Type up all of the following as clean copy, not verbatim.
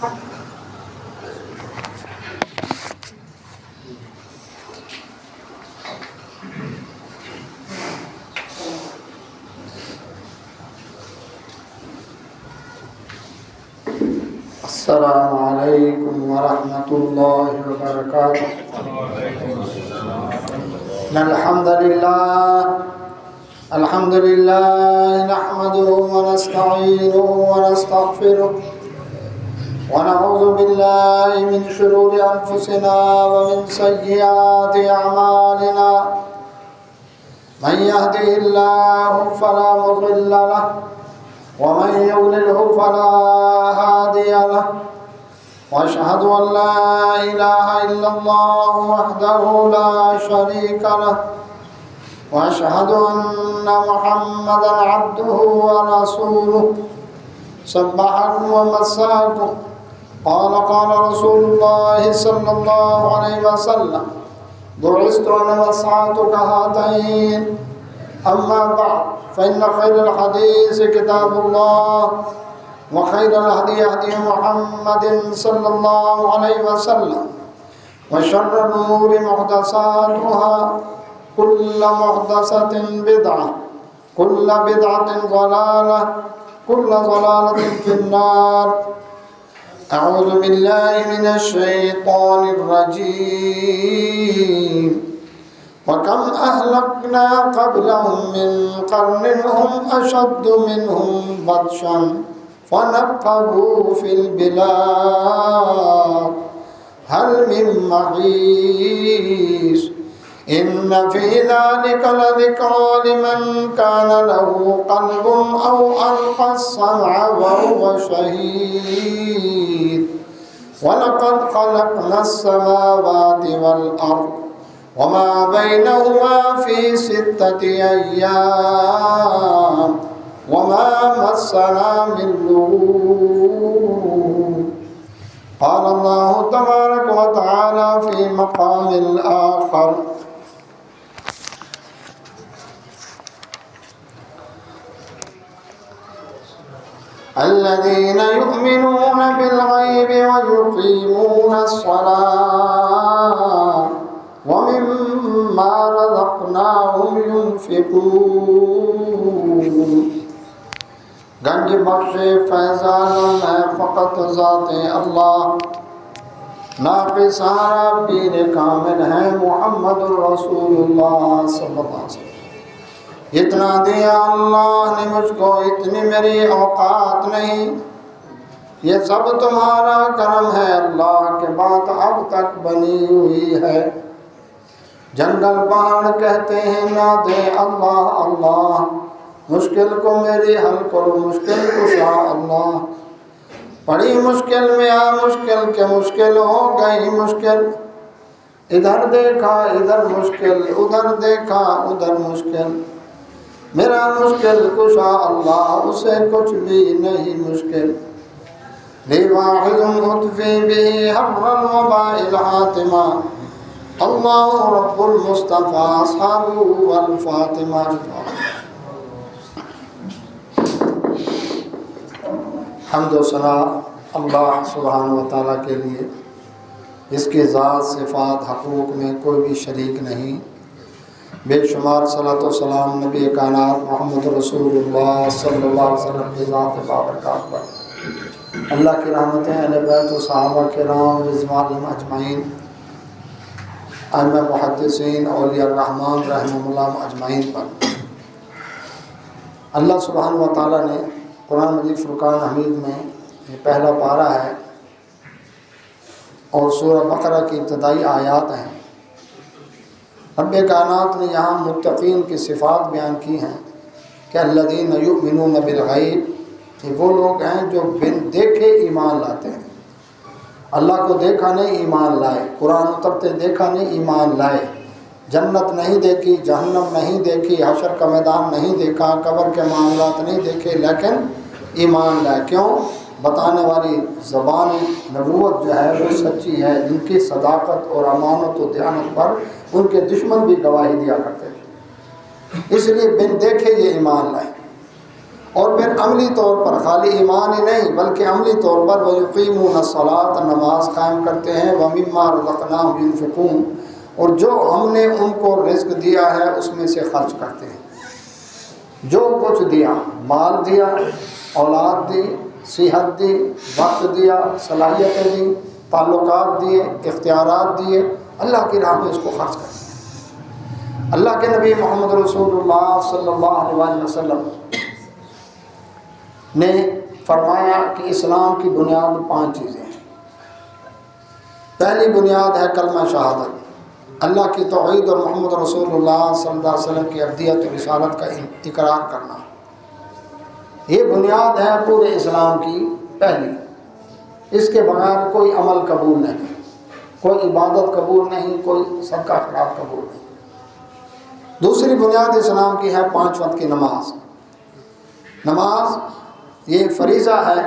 السلام علیکم ورحمۃ اللہ وبرکاتہ۔ الحمد للہ نحمده ونستعینه ونستغفره ونعوذ باللہ من شرور انفسنا ومن سیئات اعمالنا، من يهده الله فلا مضل له ومن يضلله فلا هادي له، واشهد ان لا اله الا الله وحده لا شريك له، واشهد ان محمدا عبده ورسوله صبحكم ومساكم۔ قال رسول الله صلى الله عليه وسلم: بعثت انا وسعتك هاتين، اما بعد فإن خير الحديث كتاب الله، وخير الهدي هدي محمد صلى الله عليه وسلم، وشر الأمور محدثاتها، كل محدثة بدعة، كل بدعة ضلالة، كل ضلالة في النار۔ أعوذ بالله من الشيطان الرجيم۔ وَكَمْ أَهْلَكْنَا قَبْلَهُمْ مِنْ قَرْنٍ هُمْ أَشَدُّ مِنْهُمْ بَطْشًا فَنَقَّبُوا فِي الْبِلَادِ هَلْ مِنْ مَحِيصٍ إِنَّ فِي ذَلِكَ لَذِكْرَى لِمَنْ كَانَ لَهُ قَلْبٌ أَوْ أَلْقَى السَّمْعَ وَهُوَ شَهِيدٌ۔ وَلَقَدْ خَلَقْنَا السَّمَاوَاتِ وَالْأَرْضَ وما بينهما في 6 أيام وما مسنا من لغوب۔ قال الله تبارك وتعالى في مقام آخر: الذين يؤمنون بالغيب ويقيمون الصلاة وَمِمَّا رَزَقْنَاهُمْ يُنْفِقُونَ۔ گنج بخش فیضان ہے فقط ذات اللہ، ناقص سارا پیر کامل ہے محمد الرسول اللہ صلی اللہ علیہ وسلم۔ اتنا دیا اللہ نے مجھ کو، اتنی میری اوقات نہیں، یہ سب تمہارا کرم ہے، اللہ کے بات اب تک بنی ہوئی ہے۔ جنگل پہاڑ کہتے ہیں نہ دے اللہ اللہ، مشکل کو میری حل کرو مشکل کشا اللہ۔ پڑی مشکل میں آ مشکل کے مشکل ہو گئی مشکل، ادھر دیکھا ادھر مشکل ادھر دیکھا ادھر مشکل، میرا مشکل کشا اللہ اسے کچھ بھی نہیں مشکل۔ لی واحد اطفی بھی حر الوباء الحاتمہ، اللہ رب المصطفیٰ اصحاب والفاطمہ۔ حمد و ثنا اللہ سبحانہ و تعالیٰ کے لیے، اس کی ذات صفات حقوق میں کوئی بھی شریک نہیں۔ بے شمار صلاۃ و سلام نبی کائنات محمد رسول اللہ صلی اللہ علیہ وسلم کی ذات بابرکات پر، اللہ کی رحمتیں اہل بیت و صحابہ کرام رضوان اجمعین، ائمہ محدثین اولیاء الرحمن رحمہ اللہ اجمعین پر۔ اللہ سبحانہ و تعالیٰ نے قرآن مجید فرقان حمید میں یہ پہلا پارہ ہے اور سورہ بقرہ کی ابتدائی آیات ہیں۔ رب کائنات نے یہاں متقین کی صفات بیان کی ہیں کہ الذین یؤمنون بالغیب، کہ وہ لوگ ہیں جو بن دیکھے ایمان لاتے ہیں۔ اللہ کو دیکھا نہیں ایمان لائے، قرآن اترتے دیکھا نہیں ایمان لائے، جنت نہیں دیکھی، جہنم نہیں دیکھی، حشر کا میدان نہیں دیکھا، قبر کے معاملات نہیں دیکھے، لیکن ایمان لائے۔ کیوں؟ بتانے والی زبان نبوت جو ہے وہ سچی ہے، جن کی صداقت اور امانت و دیانت پر ان کے دشمن بھی گواہی دیا کرتے تھے، اس لیے بن دیکھے یہ ایمان لائے۔ اور پھر عملی طور پر خالی ایمان ہی نہیں بلکہ عملی طور پر وَيُقِيمُونَ الصَّلَاةَ نماز قائم کرتے ہیں وَمِمَّا رَزَقْنَاهُمْ يُنْفِقُونَ اور جو ہم نے ان کو رزق دیا ہے اس میں سے خرچ کرتے ہیں۔ جو کچھ دیا، مال دیا، اولاد دی، صحت دی، وقت دیا، صلاحیتیں دی، تعلقات دیے، اختیارات دیے، اللہ کی راہ میں اس کو خرچ کرتے ہیں۔ اللہ کے نبی محمد رسول اللہ صلی اللہ علیہ وسلم نے فرمایا کہ اسلام کی بنیاد 5 چیزیں ہیں۔ پہلی بنیاد ہے کلمہ شہادت، اللہ کی توحید اور محمد رسول اللہ صلی اللہ علیہ وسلم کی عبدیت اور رسالت کا اقرار کرنا۔ یہ بنیاد ہے پورے اسلام کی پہلی، اس کے بغیر کوئی عمل قبول نہیں، کوئی عبادت قبول نہیں، کوئی صدقہ خیرات قبول نہیں۔ دوسری بنیاد اسلام کی ہے 5 وقت کی نماز۔ نماز یہ فریضہ ہے،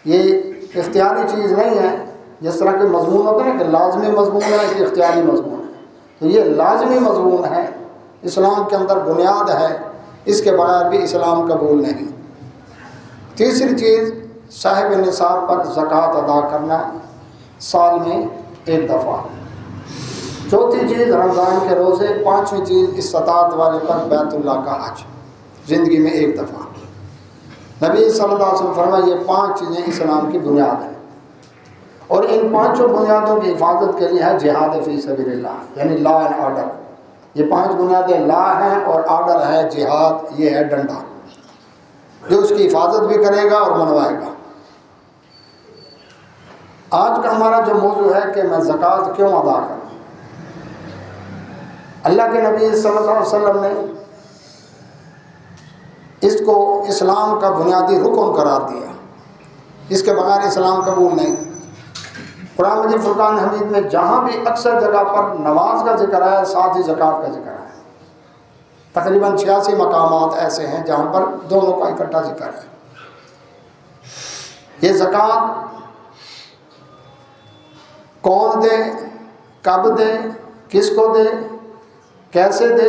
یہ اختیاری چیز نہیں ہے، جس طرح کے مضمون ہوتا ہے نا کہ لازمی مضمون ہے کہ اختیاری مضمون ہے، تو یہ لازمی مضمون ہے، اسلام کے اندر بنیاد ہے، اس کے بغیر بھی اسلام قبول نہیں۔ تیسری چیز صاحب نصاب پر زکوٰۃ ادا کرنا سال میں 1 دفعہ۔ چوتھی چیز رمضان کے روزے۔ پانچویں چیز استطاعت والے پر بیت اللہ کا حج، زندگی میں 1 دفعہ۔ نبی صلی اللہ علیہ وسلم فرمایا یہ 5 چیزیں اسلام کی بنیاد ہیں، اور ان 5 بنیادوں کی حفاظت کے لیے ہے جہاد فی سبیل اللہ، یعنی لا اینڈ آرڈر۔ یہ 5 بنیادیں لا ہیں اور آرڈر ہے جہاد، یہ ہے ڈنڈا جو اس کی حفاظت بھی کرے گا اور منوائے گا۔ آج کا ہمارا جو موضوع ہے کہ میں زکوٰۃ کیوں ادا کروں، اللہ کے نبی صلی اللہ علیہ وسلم نے اس کو اسلام کا بنیادی رکن قرار دیا، اس کے بغیر اسلام قبول نہیں۔ قرآن مجید فرقان حمید میں جہاں بھی اکثر جگہ پر نماز کا ذکر ہے، ساتھ ہی زکوٰۃ کا ذکر ہے۔ تقریباً 86 مقامات ایسے ہیں جہاں پر دونوں کا اکٹھا ذکر ہے۔ یہ زکوٰۃ کون دے، کب دے، کس کو دے، کیسے دے،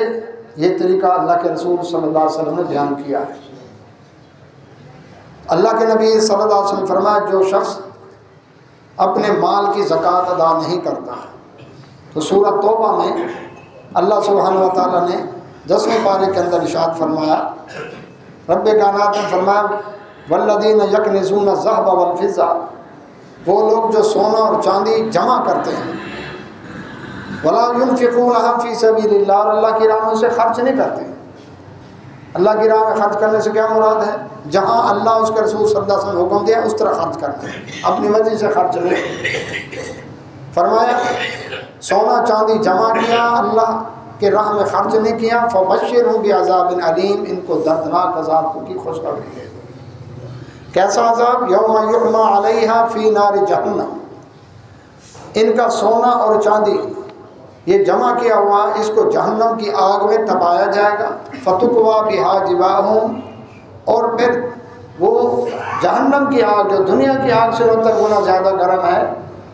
یہ طریقہ اللہ کے رسول صلی اللہ علیہ وسلم نے بیان کیا ہے۔ اللہ کے نبی صلی اللہ علیہ وسلم فرمایا جو شخص اپنے مال کی زکوٰۃ ادا نہیں کرتا، تو سورۃ توبہ میں اللہ سبحانہ و تعالیٰ نے 10ویں پارے کے اندر ارشاد فرمایا، رب کائنات نے فرمایا والذین یکنزون الذھب والفضہ، وہ لوگ جو سونا اور چاندی جمع کرتے ہیں، ولا ينفقونها فی سبیل اللہ، اور اللہ کی راہ میں اسے خرچ نہیں کرتے۔ اللہ کی راہ میں خرچ کرنے سے کیا مراد ہے؟ جہاں اللہ اس کے رسول صلی اللہ علیہ وسلم نے حکم دیا اس طرح خرچ کرنا ہے، اپنی مرضی سے خرچ نہیں۔ فرمایا سونا چاندی جمع کیا، اللہ کے راہ میں خرچ نہیں کیا، فبشرہم بعذاب علیم، ان کو دردناک عذاب کی خوشخبری ہے۔ کیسا عذاب؟ یوم یحمى علیہا فی نار جہنم، ان کا سونا اور چاندی یہ جمع کیا ہوا اس کو جہنم کی آگ میں تپایا جائے گا، فتقویٰ بہا جباہہم، اور پھر وہ جہنم کی آگ جو دنیا کی آگ سے 70 گنا زیادہ گرم ہے،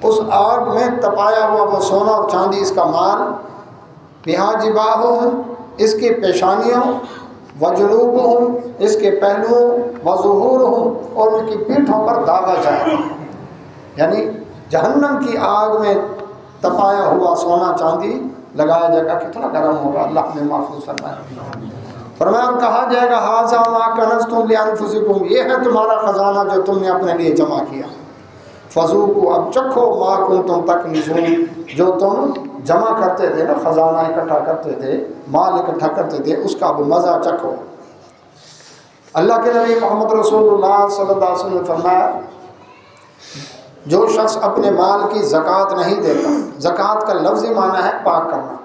اس آگ میں تپایا ہوا وہ سونا اور چاندی اس کا مال، بہا جباہہم، اس کی پیشانیوں، وجنوبہم، اس کے پہلوؤں، وظہورہم، اور ان کی پیٹھوں پر داغا جائے گا۔ یعنی جہنم کی آگ میں تپایا ہوا سونا چاندی لگایا جائے گا، کتنا گرم ہوگا، اللہ نے محفوظ فرمایا۔ فرمایا اور کہا جائے گا ھذا ما کنزتم لانفسکم، یہ ہے تمہارا خزانہ جو تم نے اپنے لیے جمع کیا، فذوقوا، اب چکھو ما کنتم تکنزون، جو تم جمع کرتے تھے نا، خزانہ اکٹھا کرتے تھے، مال اکٹھا کرتے تھے، اس کا اب مزہ چکھو۔ اللہ کے نبی محمد رسول اللہ صلی اللہ علیہ وسلم نے فرمایا جو شخص اپنے مال کی زکوٰۃ نہیں دیتا، زکوٰۃ کا لفظی معنی ہے پاک کرنا،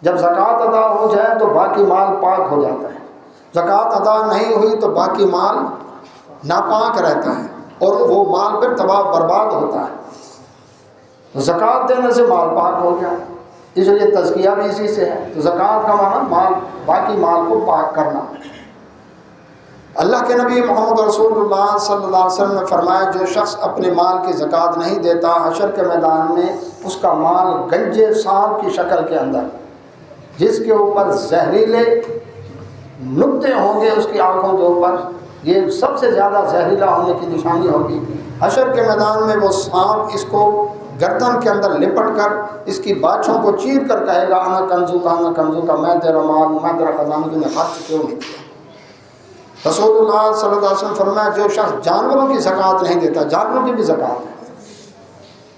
جب زکوٰۃ ادا ہو جائے تو باقی مال پاک ہو جاتا ہے، زکوٰۃ ادا نہیں ہوئی تو باقی مال ناپاک رہتا ہے اور وہ مال پھر تباہ برباد ہوتا ہے۔ زکوٰۃ دینے سے مال پاک ہو گیا، اس لیے تزکیہ بھی اسی سے ہے۔ تو زکوٰۃ کا معنی مال، باقی مال کو پاک کرنا۔ اللہ کے نبی محمد رسول اللہ صلی اللہ علیہ وسلم نے فرمایا جو شخص اپنے مال کی زکوٰۃ نہیں دیتا، حشر کے میدان میں اس کا مال گنجے سانپ کی شکل کے اندر، جس کے اوپر زہریلے نقطے ہوں گے اس کی آنکھوں کے اوپر، یہ سب سے زیادہ زہریلا ہونے کی نشانی ہوگی۔ حشر کے میدان میں وہ سانپ اس کو گردن کے اندر لپٹ کر اس کی باچھوں کو چیر کر کہے گا انا کنزو کا، میں تیرا مال، میں تیرا خزانہ، تم نے خرچ کیوں نہیں کیا؟ رسول اللہ صلی اللہ علیہ وسلم فرمایا جو شخص جانوروں کی زکوٰۃ نہیں دیتا، جانوروں کی بھی زکوٰۃ ہے۔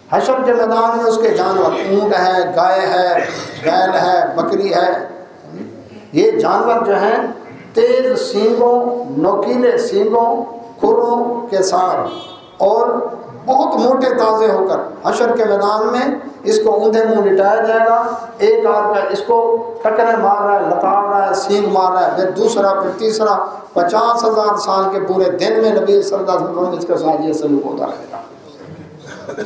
حشر کے میدان میں اس کے جانور، اونٹ ہے، گائے ہے، بیل ہے، بکری ہے، یہ جانور جو ہیں تیز سینگوں، نوکیلے سینگوں، کھروں کے ساتھ اور بہت موٹے تازے ہو کر حشر کے میدان میں اس کو اونھے منہ لٹایا جائے گا۔ ایک آدمی اس کو ٹکریں مار رہا ہے، لتاڑ رہا ہے، سینگ مار رہا ہے، پھر دوسرا، پھر تیسرا، 50,000 سال کے پورے دن میں نبی صلی اللہ علیہ وسلم اس کے ساتھ یہ سلوک ہوتا رہے گا۔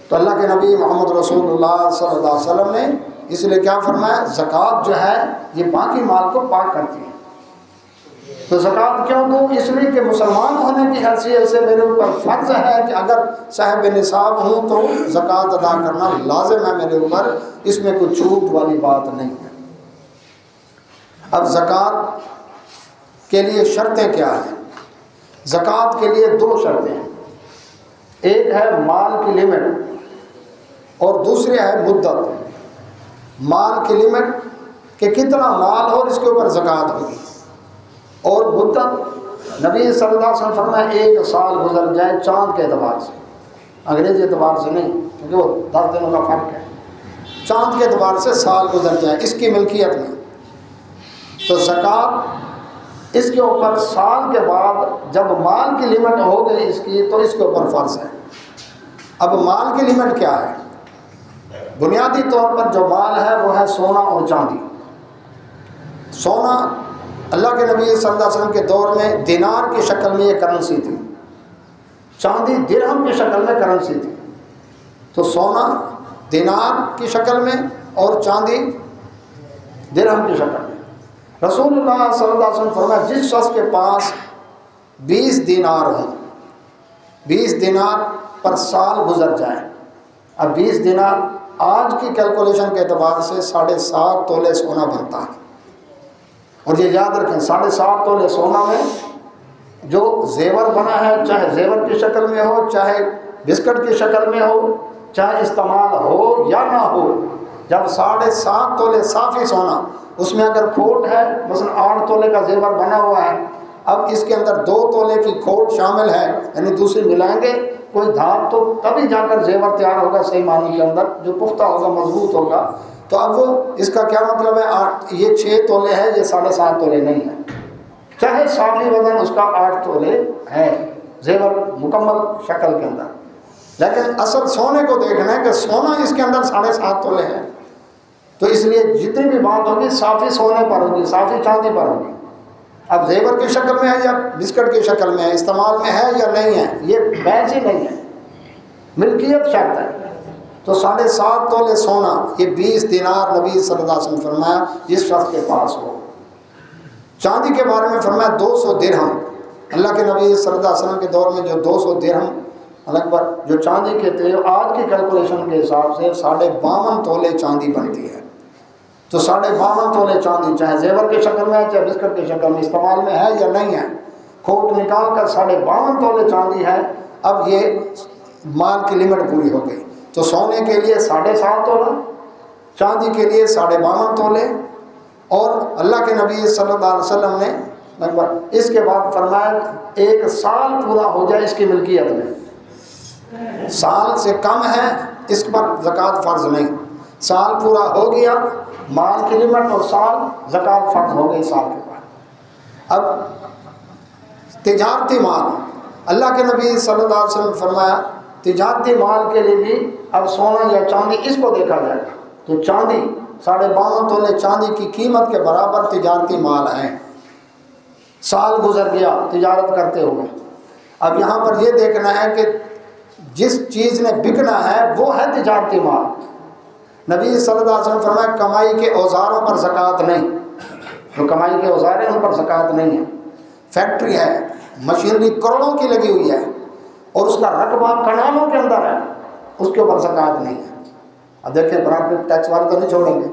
تو اللہ کے نبی محمد رسول اللہ صلی اللہ علیہ وسلم نے اس لیے کیا فرمایا، زکوٰۃ جو ہے یہ باقی مال کو پاک کرتی ہے۔ تو زکوٰۃ کیوں دوں؟ اس لیے کہ مسلمان ہونے کی حیثیت سے میرے اوپر فرض ہے کہ اگر صاحب نصاب ہوں تو زکوٰۃ ادا کرنا لازم ہے میرے اوپر، اس میں کوئی چھوٹ والی بات نہیں ہے۔ اب زکوٰۃ کے لیے شرطیں کیا ہیں؟ زکوٰۃ کے لیے 2 شرطیں ہیں، ایک ہے مال کی لمٹ اور دوسری ہے مدت۔ مال کی لمٹ کہ کتنا مال ہو اور اس کے اوپر زکوٰۃ ہوگی، اور مدت نبی صلی اللہ علیہ وسلم فرمایا 1 سال گزر جائے چاند کے اعتبار سے، انگریزی اعتبار سے نہیں، کیونکہ وہ 10 دنوں کا فرق ہے، چاند کے اعتبار سے سال گزر جائے اس کی ملکیت میں۔ تو زکوٰۃ اس کے اوپر سال کے بعد جب مال کی لمٹ ہو گئی اس کی تو اس کے اوپر فرض ہے۔ اب مال کی لمٹ کیا ہے؟ بنیادی طور پر جو مال ہے وہ ہے سونا اور چاندی۔ سونا اللہ کے نبی صلی اللہ علیہ وسلم کے دور میں دینار کی شکل میں یہ کرنسی تھی، چاندی درہم کی شکل میں کرنسی تھی۔ تو سونا دینار کی شکل میں اور چاندی درہم کی شکل میں۔ رسول اللہ صلی اللہ علیہ وسلم فرمایا جس شخص کے پاس 20 دینار ہوں، 20 دینار پر سال گزر جائے، اب 20 دینار آج کی کیلکولیشن کے اعتبار سے 7.5 تولے سونا بنتا ہے۔ اور یہ یاد رکھیں 7.5 تولے سونا میں جو زیور بنا ہے، چاہے زیور کی شکل میں ہو، چاہے بسکٹ کی شکل میں ہو، چاہے استعمال ہو یا نہ ہو، جب 7.5 تولے صافی سونا، اس میں اگر کھوٹ ہے، مثلا 8 تولے کا زیور بنا ہوا ہے، اب اس کے اندر 2 تولے کی کھوٹ شامل ہے، یعنی دوسری ملائیں گے کوئی دھات تو تبھی جا کر زیور تیار ہوگا صحیح معنی کے اندر، جو پختہ ہوگا، مضبوط ہوگا۔ تو اب وہ اس کا کیا مطلب ہے، یہ 6 تولے ہے، یہ 7.5 تولے نہیں ہے، چاہے صافی وزن اس کا 8 تولے ہے زیور مکمل شکل کے اندر، لیکن اصل سونے کو دیکھنا ہے کہ سونا اس کے اندر 7.5 تولے ہے۔ تو اس لیے جتنی بھی بات ہوگی صافی سونے پر ہوگی، صافی چاندی پر ہوگی۔ اب زیور کی شکل میں ہے یا بسکٹ کی شکل میں ہے، استعمال میں ہے یا نہیں ہے، یہ بیچ ہی نہیں ہے، ملکیت شرط ہے۔ تو 7.5 تولے سونا، یہ 20 دینار نبی صلی اللہ علیہ وسلم فرمایا جس شخص کے پاس ہو۔ چاندی کے بارے میں فرمایا 200 درہم، اللہ کے نبی صلی اللہ علیہ وسلم کے دور میں جو 200 درہم اکبر جو چاندی کے تھے، آج کی کیلکولیشن کے حساب سے 52.5 تولے چاندی بنتی ہے۔ تو 52.5 تولے چاندی چاہے زیور کی شکل میں ہے، چاہے بسکٹ کی شکل میں، استعمال میں ہے یا نہیں ہے، کھوٹ نکال کر 52.5 تولے چاندی ہے۔ اب یہ مال کی لمٹ پوری ہو گئی۔ تو سونے کے لیے 7.5 تولہ، چاندی کے لیے 52.5 تولے، اور اللہ کے نبی صلی اللہ علیہ وسلم نے اس کے بعد فرمایا 1 سال پورا ہو جائے اس کی ملکیت میں، سال سے کم ہے اس پر زکوٰۃ فرض نہیں، سال پورا ہو گیا مال کی لمٹ اور سال زکوٰۃ فرض ہو گئی سال کے بعد۔ اب تجارتی مال، اللہ کے نبی صلی اللہ علیہ وسلم فرمایا تجارتی مال کے لیے بھی اب سونا یا چاندی اس کو دیکھا جائے گا۔ تو چاندی 52.5 تولے چاندی کی قیمت کے برابر تجارتی مال ہیں، سال گزر گیا تجارت کرتے ہوئے۔ اب یہاں پر یہ دیکھنا ہے کہ جس چیز نے بکنا ہے وہ ہے تجارتی مال۔ نبی صلی اللہ علیہ وسلم فرمایا کمائی کے اوزاروں پر زکوٰۃ نہیں، جو کمائی کے اوزار ہیں ان پر زکوٰۃ نہیں ہے۔ فیکٹری ہے، مشینری کروڑوں کی لگی ہوئی ہے اور اس کا رقبہ کنالوں کے اندر ہے، اس کے اوپر زکوٰۃ نہیں ہے۔ اب دیکھیں پراپرٹی ٹیکس والے تو نہیں چھوڑیں گے،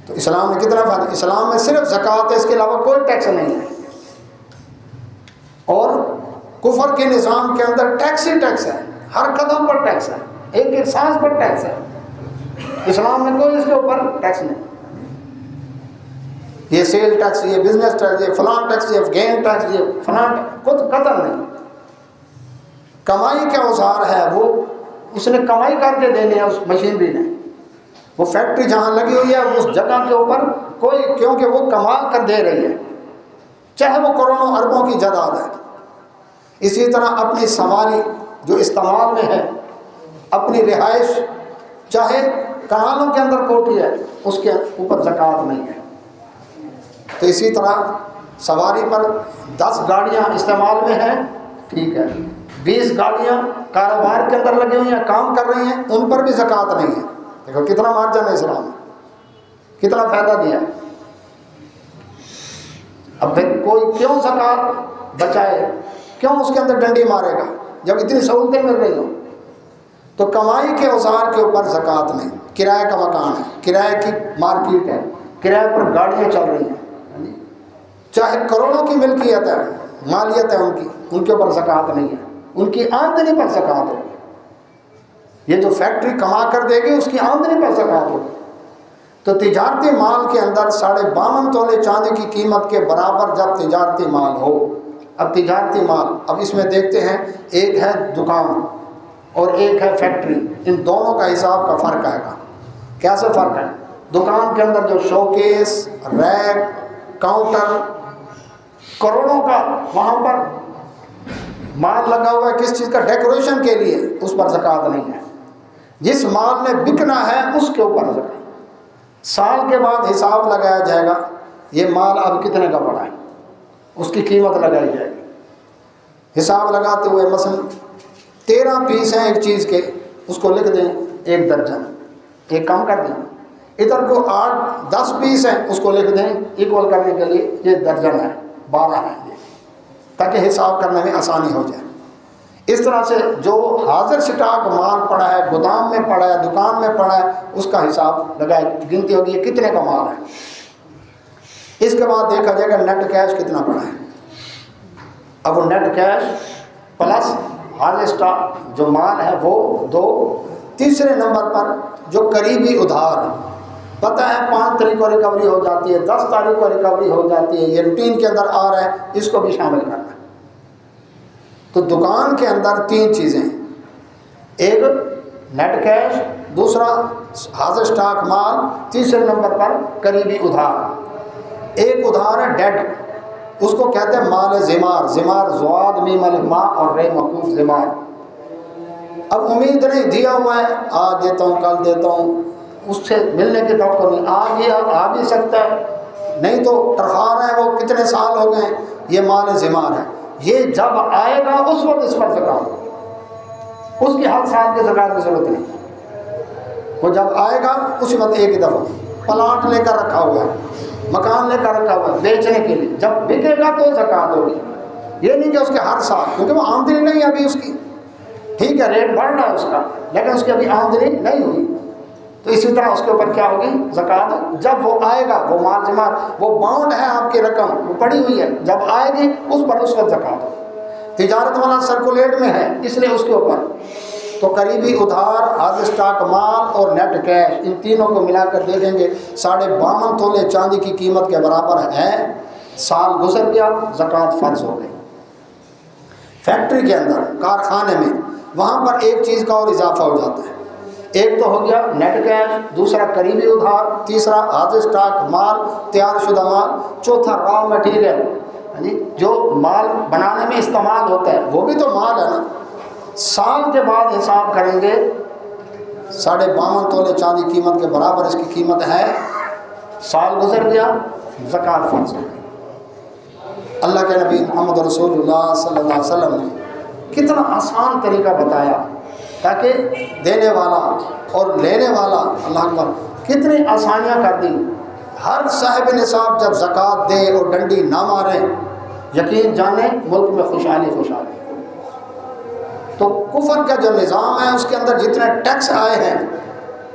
تو اسلام نے کتنا فائدہ، اسلام میں صرف زکوٰۃ ہے، اس کے علاوہ کوئی ٹیکس نہیں ہے۔ اور کفر کے نظام کے اندر ٹیکس ہی ٹیکس ہے، ہر قدم پر ٹیکس ہے، ایک ایک سانس پر ٹیکس ہے۔ اسلام میں کوئی اس کے اوپر ٹیکس نہیں، یہ سیل ٹیکس، یہ بزنس ٹیکس، یہ فلاں ٹیکس، یہ گین ٹیکس، یہ فلاں کچھ قدر نہیں۔ کمائی کے اوزار ہے وہ اس نے کمائی کر کے دینے ہیں اس مشینری نے، وہ فیکٹری جہاں لگی ہوئی ہے اس جگہ کے اوپر کوئی، کیونکہ وہ کما کر دے رہی ہے، چاہے وہ کروڑوں اربوں کی جائیداد ہے۔ اسی طرح اپنی سواری جو استعمال میں ہے، اپنی رہائش چاہے کنالوں کے اندر کوٹھی ہے، اس کے اوپر زکوٰۃ نہیں ہے۔ تو اسی طرح سواری پر 10 گاڑیاں استعمال میں ہیں، ٹھیک ہے، 20 گاڑیاں کاروبار کے اندر لگی ہوئی ہیں، کام کر رہی ہیں، ان پر بھی زکوٰۃ نہیں ہے۔ دیکھو کتنا مارجن ہے اسلام میں، کتنا فائدہ دیا۔ اب پھر کوئی کیوں زکوٰۃ بچائے، کیوں اس کے اندر ڈنڈی مارے گا جب اتنی سہولتیں مل رہی ہوں؟ تو کمائی کے اوزار کے اوپر زکوٰۃ نہیں۔ کرایہ کا مکان ہے، کرایہ کی مارکیٹ ہے، کرایہ پر گاڑیاں چل رہی ہیں، چاہے کروڑوں کی ملکیت ہے، مالیت ہے ان کے اوپر زکوٰۃ نہیں ہے، ان کی آمدنی پر زکوٰۃ ہوگی۔ یہ جو فیکٹری کما کر دے گی اس کی آمدنی پر زکوٰۃ ہوگی۔ تو تجارتی مال کے اندر 52.5 تولے چاندی کی قیمت کے برابر جب تجارتی مال ہو، اب تجارتی مال، اب اس میں دیکھتے ہیں ایک ہے دکان اور ایک ہے فیکٹری، ان دونوں کا حساب کا فرق آئے گا۔ کیسے فرق ہے؟ دکان کے اندر جو شوکیس، ریک، کاؤنٹر، کروڑوں کا وہاں پر مال لگا ہوا ہے، کس چیز کا؟ ڈیکوریشن کے لیے، اس پر زکوٰۃ نہیں ہے۔ جس مال نے بکنا ہے اس کے اوپر زکوٰۃ۔ سال کے بعد حساب لگایا جائے گا، یہ مال اب کتنے کا پڑا ہے، اس کی قیمت لگائی جائے گی۔ حساب لگاتے ہوئے مثلا 13 پیس ہیں ایک چیز کے، اس کو لکھ دیں 1 درجن، ایک کم کر دیں۔ ادھر کو 8-10 پیس ہیں، اس کو لکھ دیں ایکول کرنے کے لیے یہ درجن ہے، 12 ہیں یہ، تاکہ حساب کرنے میں آسانی ہو جائے۔ اس طرح سے جو حاضر سٹاک مال پڑا ہے، گودام میں پڑا ہے، دکان میں پڑا ہے، اس کا حساب لگائے، گنتی ہوگی یہ کتنے کا مال ہے۔ اس کے بعد دیکھا جائے گا نیٹ کیش کتنا پڑا ہے۔ اب وہ نیٹ کیش پلس حاضر سٹاک جو مال ہے وہ 2۔ تیسرے نمبر پر جو قریبی ادھار، پتہ ہے 5 تاریخ کو ریکوری ہو جاتی ہے، 10 تاریخ کو ریکوری ہو جاتی ہے، یہ روٹین کے اندر آ رہا ہے، اس کو بھی شامل کرنا ہے۔ تو دکان کے اندر 3 چیزیں، ایک نیٹ کیش، دوسرا حاضر سٹاک مال، تیسرے نمبر پر قریبی ادھار۔ ایک ادھار ہے ڈیٹ، اس کو کہتے ہیں مال زمار، زمار زواد میم الف ماء اور رے موقوف زمار۔ اب امید نہیں، دیا ہوا ہے، آج دیتا ہوں کل دیتا ہوں، اس سے ملنے کی توقع نہیں، آ گیا آ بھی سکتا ہے، نہیں تو ٹرخا رہے ہیں وہ کتنے سال ہو گئے، یہ مال زمار ہے۔ یہ جب آئے گا اس وقت اس پر زکوٰۃ ہوگی، اس کی ہر سال کی زکوٰۃ کی ضرورت نہیں۔ وہ جب آئے گا اسی وقت ایک ہی دفعہ، پلاٹ لے کر رکھا ہوا ہے، مکان لے کر رکھا ہوا ہے بیچنے کے لیے، جب بکے گا تو زکوٰۃ ہوگی۔ یہ نہیں کہ اس کے ہر سال، کیونکہ وہ آمدنی نہیں ابھی اس کی، ٹھیک ہے ریٹ بڑھ رہا ہے اس کا، لیکن اس کی ابھی آمدنی نہیں ہوئی، تو اسی طرح اس کے اوپر کیا ہوگی؟ زکوٰۃ۔ جب وہ آئے گا، وہ مال زمار، وہ باؤنڈ ہے آپ کی رقم، وہ پڑی ہوئی ہے، جب آئے گی اس پر اس وقت زکوٰۃ ہوگی۔ تجارت والا سرکولیٹ میں ہے اس لیے اس کے اوپر، تو قریبی ادھار، حاضر سٹاک مال اور نیٹ کیش، ان تینوں کو ملا کر دیکھیں گے 52.5 تولے چاندی کی قیمت کے برابر ہے۔ سال گزر گیا، زکوٰۃ فرض ہو گئی۔ فیکٹری کے اندر، کارخانے میں، وہاں پر ایک چیز کا اور اضافہ ہو جاتا ہے، ایک تو ہو گیا نیٹ کیش، دوسرا قریبی ادھار، تیسرا حاضر سٹاک مال، تیار شدہ مال، چوتھا را مٹیریل، جو مال بنانے میں استعمال ہوتا ہے، وہ بھی تو مال ہے نا۔ سال کے بعد حساب کریں گے 52.5 تولے چاندی قیمت کے برابر اس کی قیمت ہے، سال گزر گیا، زکوٰۃ فرض ہو گئی۔ اللہ کے نبی محمد رسول اللہ صلی اللہ علیہ وسلم نے کتنا آسان طریقہ بتایا، تاکہ دینے والا اور لینے والا، اللہ اکبر، کتنی آسانیاں کر دی۔ ہر صاحب نصاب جب زکوٰۃ دے اور ڈنڈی نہ مارے، یقین جانے ملک میں خوشحالی خوشحالی۔ تو کفر کا جو نظام ہے اس کے اندر جتنے ٹیکس آئے ہیں،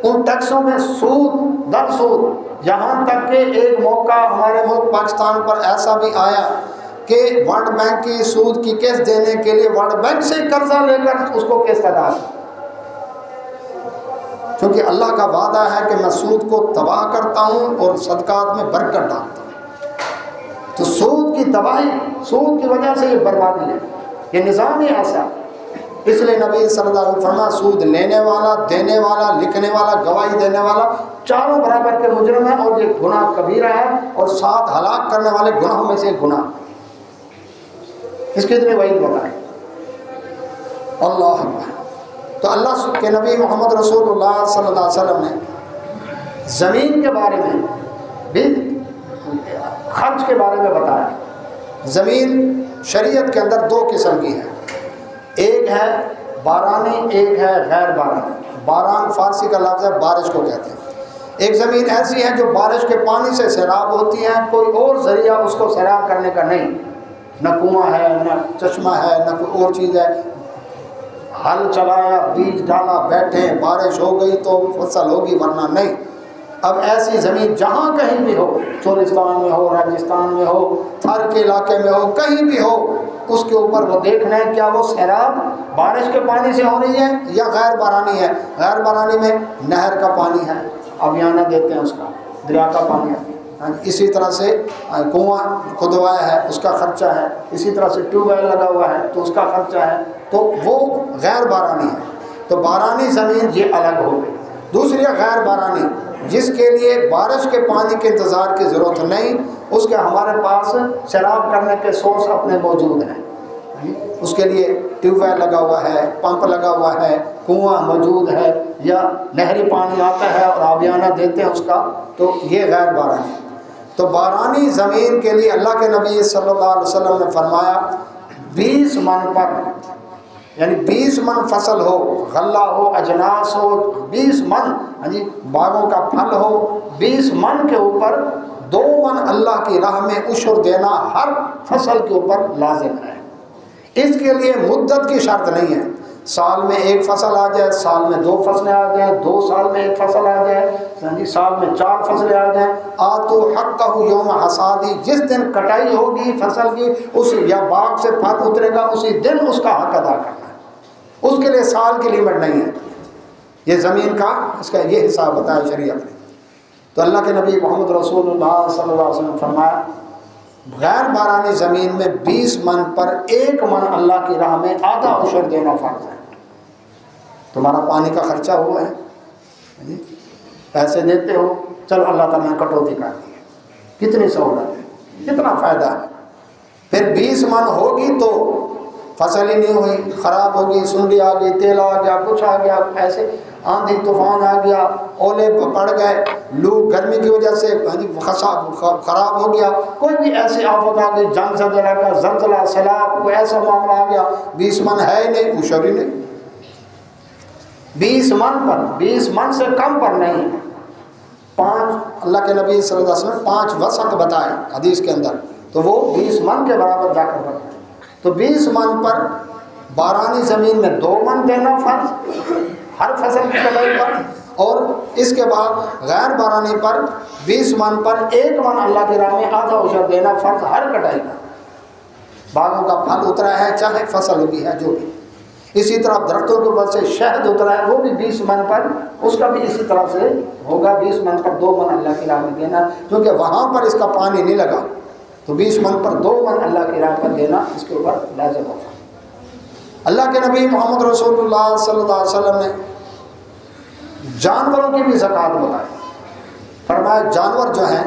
ان ٹیکسوں میں سود در سود، یہاں تک کہ ایک موقع ہمارے ملک پاکستان پر ایسا بھی آیا کہ ورلڈ بینک کی سود کی قسط دینے کے لیے ورلڈ بینک سے قرضہ لے کر اس کو قسط ادا کرے، کیونکہ اللہ کا وعدہ ہے کہ میں سود کو تباہ کرتا ہوں اور صدقات میں برکت ڈالتا ہوں۔ تو سود کی تباہی، سود کی وجہ سے یہ بربادی ہے، یہ نظام ہی ایسا ہے۔ اس لیے نبی صلی اللہ علیہ وسلم سود لینے والا، دینے والا، لکھنے والا، گواہی دینے والا چاروں برابر کے مجرم ہیں، اور یہ گناہ کبیرہ ہے اور 7 ہلاک کرنے والے گناہوں میں سے ایک گناہ۔ اس کی اتنی وعید بتائیں۔ اللہ اکبر۔ تو اللہ کے نبی محمد رسول اللہ صلی اللہ علیہ وسلم نے زمین کے بارے میں بھی خرچ کے بارے میں بتایا۔ زمین شریعت کے اندر 2 قسم کی ہے، ایک ہے بارانی، ایک ہے غیر بارانی۔ باران فارسی کا لفظ ہے، بارش کو کہتے ہیں۔ ایک زمین ایسی ہے جو بارش کے پانی سے سیراب ہوتی ہے، کوئی اور ذریعہ اس کو سیراب کرنے کا نہیں، نہ کنواں ہے، نہ چشمہ ہے، نہ کوئی اور چیز ہے۔ ہل چلایا، بیج ڈالا، بیٹھے، بارش ہو گئی تو فصل ہوگی، ورنہ نہیں۔ اب ایسی زمین جہاں کہیں بھی ہو، چولستان میں ہو، راجستھان میں ہو، تھر کے علاقے میں ہو، کہیں بھی ہو، اس کے اوپر وہ دیکھنا ہے کیا وہ سیراب بارش کے پانی سے ہو رہی ہے یا غیر بارانی ہے۔ غیر بارانی میں نہر کا پانی ہے، ابیانہ دیتے ہیں اس کا، دریا کا پانی ہے۔ اسی طرح سے کنواں کھدوایا ہے، اس کا خرچہ ہے۔ اسی طرح سے ٹیوب ویل لگا ہوا ہے تو اس کا خرچہ ہے، تو وہ غیر بارانی ہے۔ تو بارانی زمین یہ الگ ہو گئی۔ دوسری ہے غیر بارانی، جس کے لیے بارش کے پانی کے انتظار کی ضرورت نہیں، اس کے ہمارے پاس سیراب کرنے کے سورس اپنے موجود ہیں۔ اس کے لیے ٹیوب ویل لگا ہوا ہے، پمپ لگا ہوا ہے، کنواں موجود ہے، یا نہری پانی آتا ہے اور آبیانہ دیتے ہیں اس کا، تو یہ غیر بارانی۔ تو بارانی زمین کے لیے اللہ کے نبی صلی اللہ علیہ وسلم نے فرمایا 20 من پر، یعنی 20 من فصل ہو، غلہ ہو، اجناس ہو، 20 من باغوں کا پھل ہو، 20 من کے اوپر 2 من اللہ کی راہ میں عشر دینا ہر فصل کے اوپر لازم ہے۔ اس کے لیے مدت کی شرط نہیں ہے، سال میں 1 فصل آ جائے، سال میں 2 فصلیں آ جائیں، 2 سال میں 1 فصل آ جائے، سال میں 4 فصلیں آ جائیں۔ آتو حقہ یوم حصادی، جس دن کٹائی ہوگی فصل کی، اس یا باغ سے پھل اترے گا، اسی دن اس کا حق ادا کرنا ہے۔ اس کے لیے سال کی لیمٹ نہیں ہے۔ یہ زمین کا اس کا یہ حساب بتایا شریعت نے۔ تو اللہ کے نبی محمد رسول اللہ صلی اللہ علیہ وسلم فرمایا غیر بارانی زمین میں 20 من پر 1 من اللہ کی راہ میں آدھا عشر دینا فرض ہے۔ تمہارا پانی کا خرچہ ہوا ہے، پیسے دیتے ہو، چلو اللہ تعالیٰ نے کٹوتی کر دی ہے، کتنی سہولت ہے، کتنا فائدہ ہے۔ پھر 20 من ہوگی تو فصل ہی نہیں ہوئی، خراب ہوگی، سنڈی آ گئی، تیل آ گیا، کچھ آ گیا، ایسے آندھی طوفان آ گیا، اولے پڑ گئے، لو گرمی کی وجہ سے خراب ہو گیا، کوئی بھی ایسی آفت آ گئی، جنگ سے علاقہ، زلزلہ، سیلاب، کوئی ایسا معاملہ آ گیا، 20 من ہے ہی نہیں، عشر ہی نہیں۔ 20 من پر، 20 من سے کم پر نہیں۔ 5 اللہ کے نبی صلی اللہ علیہ وسلم 5 وسق بتائے حدیث کے اندر، تو وہ 20 من کے برابر جا کر بتائے۔ تو 20 من پر بارانی زمین میں 2 من دینا فرض ہر فصل کی کٹائی پر، اور اس کے بعد غیر بارانی پر 20 من پر 1 من اللہ کی راہ میں آدھا عشر دینا فرض ہر کٹائی پر۔ باغوں کا پھل اترا ہے، چاہے فصل ہوگی ہے جو بھی، اسی طرح درختوں کے اوپر سے شہد اترا ہے، وہ بھی 20 من پر، اس کا بھی اسی طرح سے ہوگا، 20 من پر 2 من اللہ کی راہ میں دینا، کیونکہ وہاں پر اس کا پانی نہیں لگا، تو 20 من پر 2 من اللہ کی راہ پر دینا اس کے اوپر لازم ہوگا۔ اللہ کے نبی محمد رسول اللہ صلی اللہ علیہ وسلم نے جانوروں کی بھی زکوٰۃ بتائی۔ فرمایا جانور جو ہیں،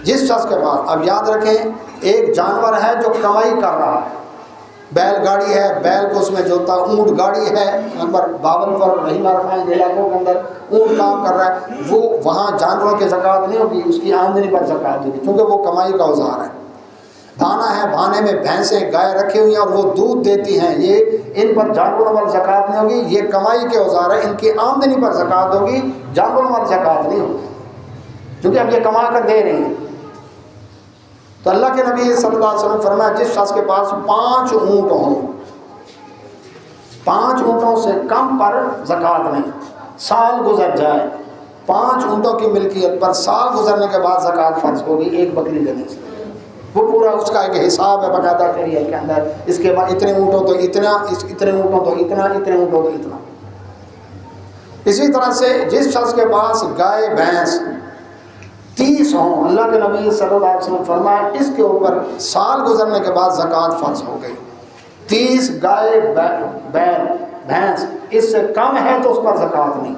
جس شخص کے پاس، اب یاد رکھیں ایک جانور ہے جو کمائی کر رہا ہے، بیل گاڑی ہے، بیل کو اس میں جوتا، اونٹ گاڑی ہے، نمبر 52 پر رحیمہ رفائی علاقوں کے اندر اونٹ کام کر رہا ہے، وہ وہاں جانوروں کی زکوٰۃ نہیں ہوگی، اس کی آمدنی پر زکوٰۃ ہوگی، کیونکہ وہ کمائی کا اوزار ہے۔ دانا ہے، بھانے میں بھینسیں گائے رکھی ہوئی ہیں اور وہ دودھ دیتی ہیں، یہ ان پر جانوروں پر زکوٰۃ نہیں ہوگی، یہ کمائی کے اوزار ہے، ان کی آمدنی پر زکوٰۃ ہوگی، جانوروں پر زکوٰۃ نہیں ہوگی، کیونکہ اب یہ کما کر دے رہی ہیں۔ تو اللہ کے نبی صلی اللہ علیہ وسلم فرمایا جس شخص کے پاس 5 اونٹ ہوں، 5 اونٹوں سے کم پر زکوٰۃ نہیں، سال گزر جائے، 5 اونٹوں کی ملکیت پر سال گزرنے کے بعد زکوٰۃ فرض ہوگی، ایک بکری دینے سے۔ وہ پورا اس کا ایک حساب ہے باقاعدہ شریعت کے اندر، اس کے بعد اتنے اونٹوں تو اتنا، اتنے اونٹوں تو اتنا، اتنے اونٹوں تو اتنا۔ اسی طرح سے جس شخص کے پاس گائے بھینس 30 ہوں، اللہ کے نبی صلی اللہ علیہ وسلم فرمایا اس کے اوپر سال گزرنے کے بعد زکوٰۃ فرض ہو گئی۔ 30 گائے بیل بھینس اس سے کم ہے تو اس پر زکوٰۃ نہیں،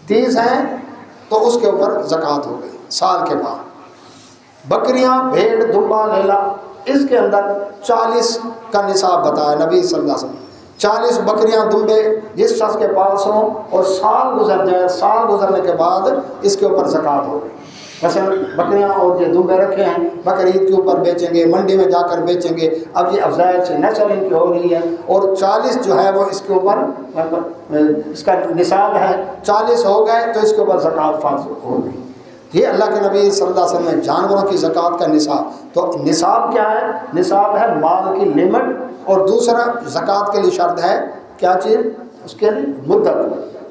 30 ہیں تو اس کے اوپر زکوٰۃ ہو گئی سال کے بعد۔ بکریاں، بھیڑ، دمبا، لیلا، اس کے اندر 40 کا نصاب بتایا نبی صلی اللہ علیہ وسلم۔ 40 بکریاں، دمبے جس شخص کے پاس ہوں اور سال گزر جائے، سال گزرنے کے بعد اس کے اوپر زکوٰۃ ہو گئی۔ مثلا بکریاں اور یہ دمبے رکھے ہیں، بقرعید کے اوپر بیچیں گے، منڈی میں جا کر بیچیں گے، اب یہ افزائش سے نسل ان کی ہو رہی ہے اور 40 جو ہے وہ اس کے اوپر اس کا نصاب ہے، 40 ہو گئے تو اس کے اوپر زکوٰۃ فرض ہو گئی۔ یہ اللہ کے نبی صلی اللہ علیہ وسلم نے جانوروں کی زکوٰۃ کا نصاب۔ تو نصاب کیا ہے؟ نصاب ہے مال کی لمٹ، اور دوسرا زکوٰۃ کے لیے شرط ہے کیا چیز؟ اس کے لیے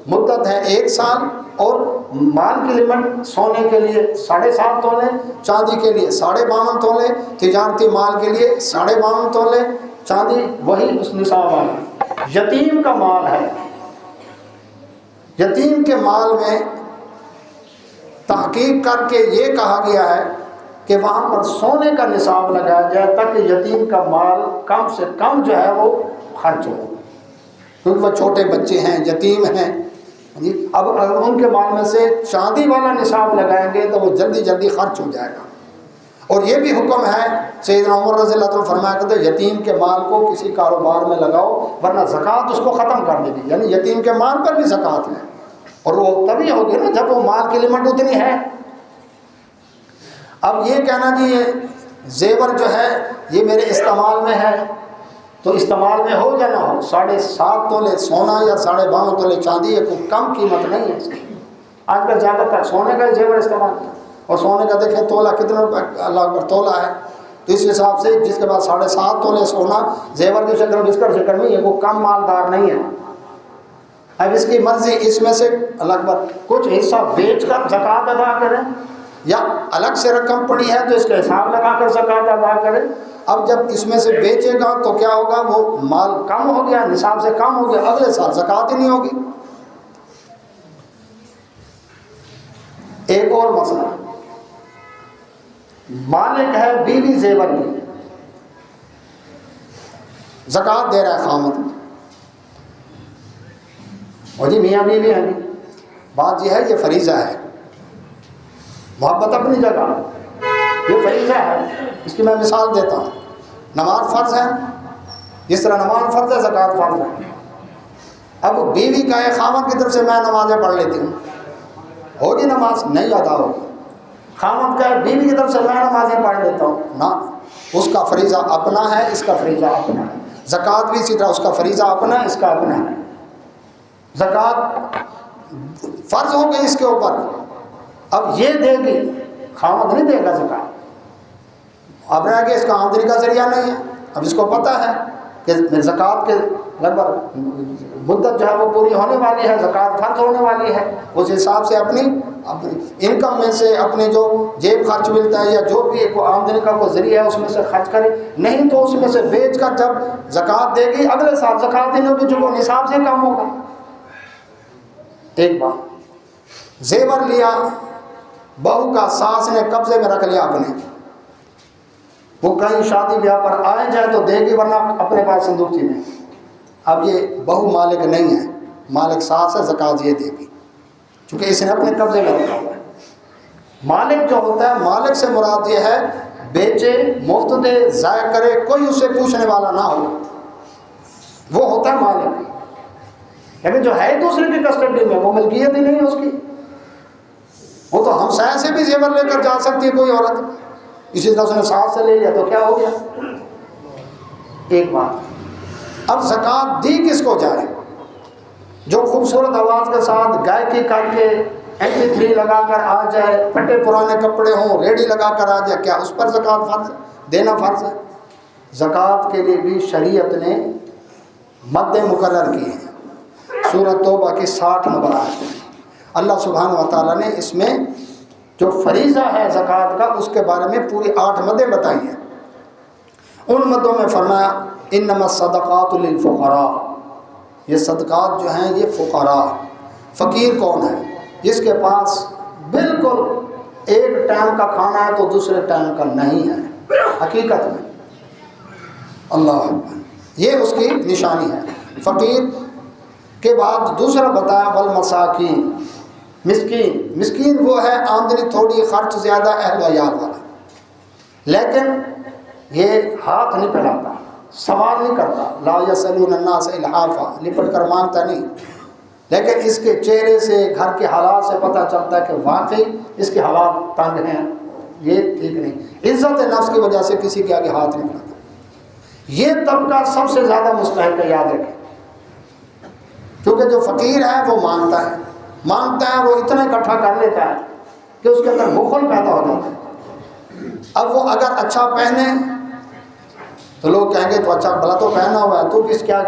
مدت ہے 1 سال، اور مال کی لمٹ سونے کے لیے 7.5 تولے، چاندی کے لیے 52.5 تولے، تجارتی مال کے لیے 52.5 تولے چاندی، وہی اس نصاب ہے۔ یتیم کا مال ہے، یتیم کے مال میں تحقیق کر کے یہ کہا گیا ہے کہ وہاں پر سونے کا نصاب لگایا جائے تاکہ یتیم کا مال کم سے کم جو ہے وہ خرچ ہو، کیونکہ وہ چھوٹے بچے ہیں، یتیم ہیں۔ اب اگر ان کے مال میں سے چاندی والا نصاب لگائیں گے تو وہ جلدی جلدی خرچ ہو جائے گا۔ اور یہ بھی حکم ہے، سیدنا عمر رضی اللہ عنہ فرمایا کرتے یتیم کے مال کو کسی کاروبار میں لگاؤ ورنہ زکوٰۃ اس کو ختم کر دے گی، یعنی یتیم کے مال پر بھی زکوٰۃ ہے، اور وہ تبھی ہوگی نا جب وہ مال کی لمٹ اتنی ہے۔ اب یہ کہنا جی یہ زیور جو ہے یہ میرے استعمال میں ہے، تو استعمال میں ہو یا نہ ہو، 7.5 تولے سونا یا 52.5 تولے چاندی، یہ کوئی کم قیمت نہیں ہے اس کی۔ آج کل زیادہ تر سونے کا زیور استعمال کرتے ہیں، اور سونے کا دیکھیں تولا کتنے روپے اللہ اکبر تولا ہے، تو اس حساب سے جس کے بعد 7.5 تولے سونا زیور کی شکل بسکٹ شکل میں، یہ وہ کم مالدار نہیں ہے۔ اب اس کی مرضی اس میں سے اللہ اکبر کچھ حصہ بیچ کر زکوٰۃ ادا کریں، یا الگ سے رقم پڑی ہے تو اس کا حساب لگا کر زکوٰۃ ادا کریں۔ اب جب اس میں سے بیچے گا تو کیا ہوگا، وہ مال کم ہو گیا، نصاب سے کم ہو گیا، اگلے سال زکوٰۃ ہی نہیں ہوگی۔ ایک اور مسئلہ، مالک ہے بیوی زیور کی، زکوٰۃ دے رہا ہے خامد، اور جی میاں بیوی ہیں، بات یہ ہے یہ فریضہ ہے، محبت اپنی جگہ، یہ فریضہ ہے۔ اس کی میں مثال دیتا ہوں، نماز فرض ہے، جس طرح نماز فرض ہے زکوٰۃ فرض ہے۔ اب بیوی کا ہے خامد کی طرف سے میں نمازیں پڑھ لیتی ہوں، ہوگی نماز نہیں ادا ہوگی۔ خامد کا ہے بیوی کی طرف سے میں نمازیں پڑھ لیتا ہوں، نہ، اس کا فریضہ اپنا ہے، اس کا فریضہ اپنا ہے۔ زکوٰۃ بھی اسی طرح، اس کا فریضہ اپنا ہے، اس کا اپنا ہے۔ زکوٰۃ فرض ہو گئی اس کے اوپر، اب یہ دے گی، خامد نہیں دے گا زکوٰۃ، اب رہ کہ اس کا آمدنی کا ذریعہ نہیں ہے۔ اب اس کو پتہ ہے کہ زکوٰۃ کے لگ بھگ مدت جو ہے وہ پوری ہونے والی ہے، زکوٰۃ فرض ہونے والی ہے، اس حساب سے اپنی انکم میں سے اپنے جو جیب خرچ ملتا ہے یا جو بھی ایک آمدنی کا کوئی ذریعہ ہے اس میں سے خرچ کرے، نہیں تو اس میں سے بیچ کر جب زکوٰۃ دے گی اگلے سال زکوٰۃ دینے ہوگی جو وہ نصاب سے کم ہوگا۔ ایک بات، زیور لیا، بہو کا ساس نے قبضے میں رکھ لیا اپنے، وہ کہیں شادی بیاہ پر آئے جائے تو دے گی ورنہ اپنے پاس صندوق ہی نہیں۔ اب یہ بہو مالک نہیں ہے، مالک ساس ہے، زکوٰۃ یہ دے گی چونکہ اس نے اپنے قبضے میں رکھا ہوا ہے۔ مالک جو ہوتا ہے، مالک سے مراد یہ ہے بیچے، مفت دے، ضائع کرے، کوئی اسے پوچھنے والا نہ ہو، وہ ہوتا ہے مالک۔ لیکن جو ہے دوسرے کی کسٹڈی میں، وہ ملکیت ہی نہیں ہے اس کی، وہ تو ہمسائے سے بھی زیور لے کر جا سکتی ہے کوئی عورت، اسی طرح اس نے ساس سے لے لیا تو کیا ہو گیا۔ ایک بات، اب زکوٰۃ دی کس کو جائے؟ جو خوبصورت آواز کے ساتھ گائکی کر کے MP3 لگا کر آ جائے، پھٹے پرانے کپڑے ہوں، ریڈی لگا کر آ جائے، کیا اس پر زکوٰۃ فرض ہے؟ دینا فرض ہے؟ زکوٰۃ کے لیے بھی شریعت نے مد مقرر کیے ہیں۔ سورۃ توبہ کی 60 نمبر آیت ہے، اللہ سبحانہ و تعالیٰ نے اس میں جو فریضہ ہے زکوٰۃ کا اس کے بارے میں پوری 8 مدیں بتائی ہیں۔ ان مدوں میں فرمایا انما الصدقات للفقراء، یہ صدقات جو ہیں یہ فقراء۔ فقیر کون ہے؟ جس کے پاس بالکل ایک ٹائم کا کھانا ہے تو دوسرے ٹائم کا نہیں ہے حقیقت میں۔ اللہ اکبر، یہ اس کی نشانی ہے فقیر۔ کے بعد دوسرا بتایا والمساکین، مسکین۔ مسکین وہ ہے آمدنی تھوڑی، خرچ زیادہ، اہل و عیال والا، لیکن یہ ہاتھ نہیں پھیلاتا، سوال نہیں کرتا، لا یسألون الناس الحافا، لپٹ کر مانگتا نہیں، لیکن اس کے چہرے سے، گھر کے حالات سے پتہ چلتا ہے کہ واقعی اس کے حالات تنگ ہیں، یہ ٹھیک نہیں۔ عزت نفس کی وجہ سے کسی کے آگے ہاتھ نہیں پھیلاتا۔ یہ طبقہ سب سے زیادہ مستحق ہے، یاد رکھیں، کیونکہ جو فقیر ہے وہ مانگتا ہے، مانگتا ہے، وہ اتنا اکٹھا کر لیتا ہے کہ اس کے اندر بخل پیدا ہو جاتا ہے۔ اب وہ اگر اچھا پہنے تو لوگ کہیں گے تو اچھا بھلا تو پہنا ہوا ہے، تو کس کیا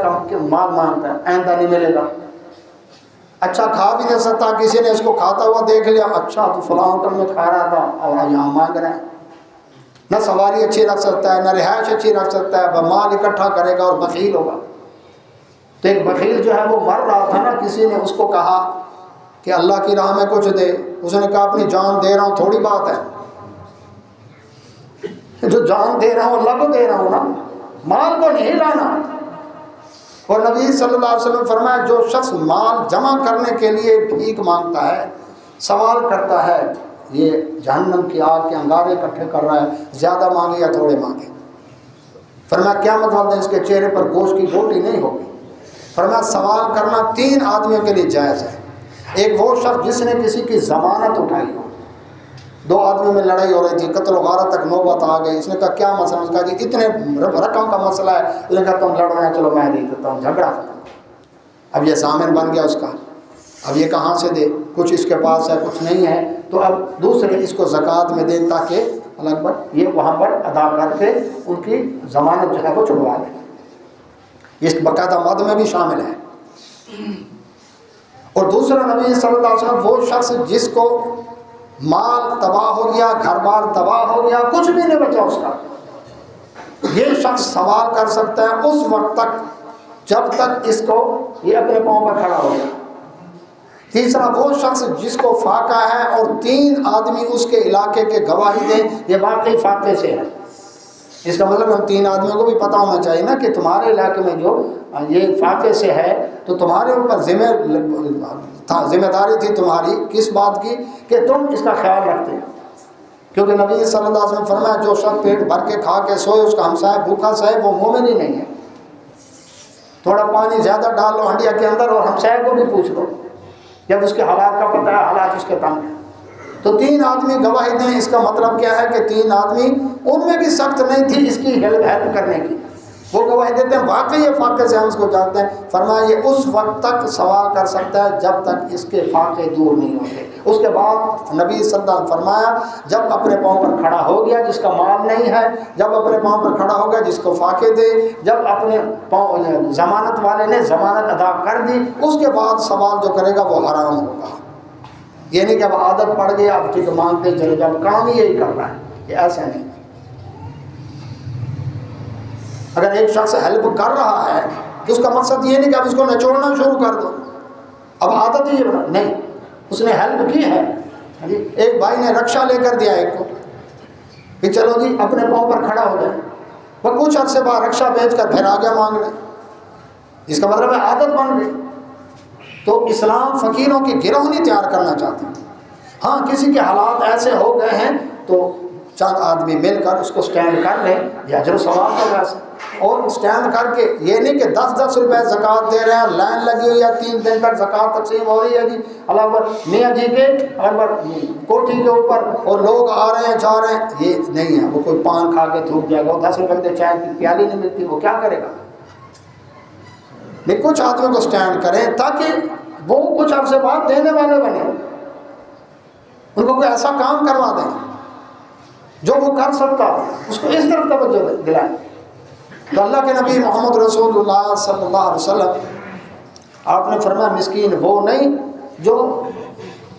مال مانگتا ہے، آئندہ نہیں ملے گا۔ اچھا کھا بھی نہیں سکتا، کسی نے اس کو کھاتا ہوا دیکھ لیا، اچھا تو فلاں ہوٹل میں کھا رہا تھا اور یہاں مانگ رہے ہیں۔ نہ سواری اچھی رکھ سکتا ہے، نہ رہائش اچھی رکھ سکتا ہے، مال اکٹھا کرے گا اور بخیل ہوگا۔ تو ایک بخیل جو ہے وہ مر رہا تھا نا، کسی نے اس کو کہا کہ اللہ کی راہ میں کچھ دے، اس نے کہا اپنی جان دے رہا ہوں، تھوڑی بات ہے، جو جان دے رہا ہوں اللہ کو دے رہا ہوں نا، مال کو نہیں لانا۔ اور نبی صلی اللہ علیہ وسلم فرمایا جو شخص مال جمع کرنے کے لیے بھیک مانگتا ہے، سوال کرتا ہے، یہ جہنم کی آگ کے انگارے اکٹھے کر رہا ہے، زیادہ مانگے یا تھوڑے مانگے۔ فرمایا قیامت والے دن اس کے چہرے پر گوشت کی بوٹی نہیں ہوگی۔ فرمایا سوال کرنا 3 آدمیوں کے لیے جائز ہے۔ ایک وہ شخص جس نے کسی کی ضمانت اٹھائی ہو، 2 آدمیوں میں لڑائی ہو رہی تھی، قتل و غارت تک نوبت آ گئی، اس نے کہا کیا مسئلہ؟ اس نے کہا جی اتنے رقم کا مسئلہ ہے، اس نے کہا تم لڑ رہے ہیں، چلو میں دے دیتا ہوں، جھگڑا ختم۔ اب یہ ضامن بن گیا اس کا، اب یہ کہاں سے دے؟ کچھ اس کے پاس ہے، کچھ نہیں ہے، تو اب دوسرے اس کو زکوٰۃ میں دیں تاکہ الگ بڑھ یہ وہاں پر ادا کر کے ان کی ضمانت جو ہے وہ چھڑوا لیں۔ اس باقاعدہ مد میں بھی شامل ہے۔ اور دوسرا نبی صلی اللہ علیہ وسلم وہ شخص جس کو مال تباہ ہو گیا، گھر بار تباہ ہو گیا، کچھ بھی نہیں بچا اس کا، یہ شخص سوال کر سکتا ہے اس وقت تک جب تک اس کو یہ اپنے پاؤں پر کھڑا ہو گیا۔ تیسرا وہ شخص جس کو فاقہ ہے اور 3 آدمی اس کے علاقے کے گواہی دیں یہ واقعی فاقے سے ہے۔ اس کا مطلب ہم 3 آدمیوں کو بھی پتہ ہونا چاہیے نا کہ تمہارے علاقے میں جو یہ فاقے سے ہے تو تمہارے اوپر ذمہ داری تھی تمہاری کس بات کی کہ تم اس کا خیال رکھتے ہیں، کیونکہ نبی صلی اللہ علیہ وسلم فرمایا جو شخص پیٹ بھر کے کھا کے سوئے اس کا ہمسایہ بھوکا سوئے وہ مومن ہی نہیں ہے۔ تھوڑا پانی زیادہ ڈال لو ہنڈیا کے اندر اور ہمسایہ کو بھی پوچھ لو، جب اس کے حالات کا پتہ ہے، حالات اس کے تنگ ہیں، تو 3 آدمی گواہی دیں۔ اس کا مطلب کیا ہے کہ 3 آدمی ان میں بھی سخت نہیں تھی اس کی ہیلپ کرنے کی، وہ گواہی دیتے ہیں واقعی یہ فاقے سے ہم اس کو جانتے ہیں۔ فرمایا یہ اس وقت تک سوال کر سکتا ہے جب تک اس کے فاقے دور نہیں ہوتے۔ اس کے بعد نبی صلی اللہ علیہ وسلم فرمایا جب اپنے پاؤں پر کھڑا ہو گیا جس کا مال نہیں ہے، جب اپنے پاؤں پر کھڑا ہو گیا جس کو فاقے دے، جب اپنے پاؤں ضمانت والے نے ضمانت ادا کر دی، اس کے بعد سوال جو کرے گا وہ حرام ہوگا۔ یہ نہیں کہ اب عادت پڑ گئی اب ٹھیک مانگتے چلے جاؤ، کام ہی یہی کرنا ہے، یہ ایسا نہیں۔ اگر ایک شخص ہیلپ کر رہا ہے تو اس کا مقصد یہ نہیں کہ اب اس کو نچوڑنا شروع کر دو، اب عادت ہی یہ بنا نہیں، اس نے ہیلپ کی ہے۔ ایک بھائی نے رکشہ لے کر دیا ایک کو کہ چلو جی اپنے پاؤں پر کھڑا ہو جائے، وہ کچھ عرصے بعد رکشہ بیچ کر پھر آگے مانگ لیں، اس کا مطلب ہے عادت بن گئی۔ تو اسلام فقیروں کی گروہ نہیں تیار کرنا چاہتا۔ ہاں کسی کے حالات ایسے ہو گئے ہیں تو چند آدمی مل کر اس کو سٹینڈ کر لیں، یہ اجر و ثواب کا ویسے، اور سٹینڈ کر کے یہ نہیں کہ 10-10 روپے زکوٰۃ دے رہے ہیں، لائن لگی ہوئی ہے 3 دن تک زکوٰۃ تقسیم ہو رہی ہے جی اللہ اکبر میاں جی کے اکبر کوٹھی کے اوپر، اور لوگ آ رہے ہیں جا رہے ہیں، یہ نہیں ہے۔ وہ کوئی پان کھا کے تھوک جائے گا، 10 روپے میں چائے کی پیالی نہیں ملتی، وہ کیا کرے گا؟ نہیں، کچھ آدمیوں کو سٹینڈ کریں تاکہ وہ کچھ عرصے بعد دینے والے بنے، ان کو کوئی ایسا کام کروا دیں جو وہ کر سکتا، اس کو اس طرف توجہ دلائیں۔ تو اللہ کے نبی محمد رسول اللہ صلی اللہ علیہ وسلم آپ نے فرمایا مسکین وہ نہیں جو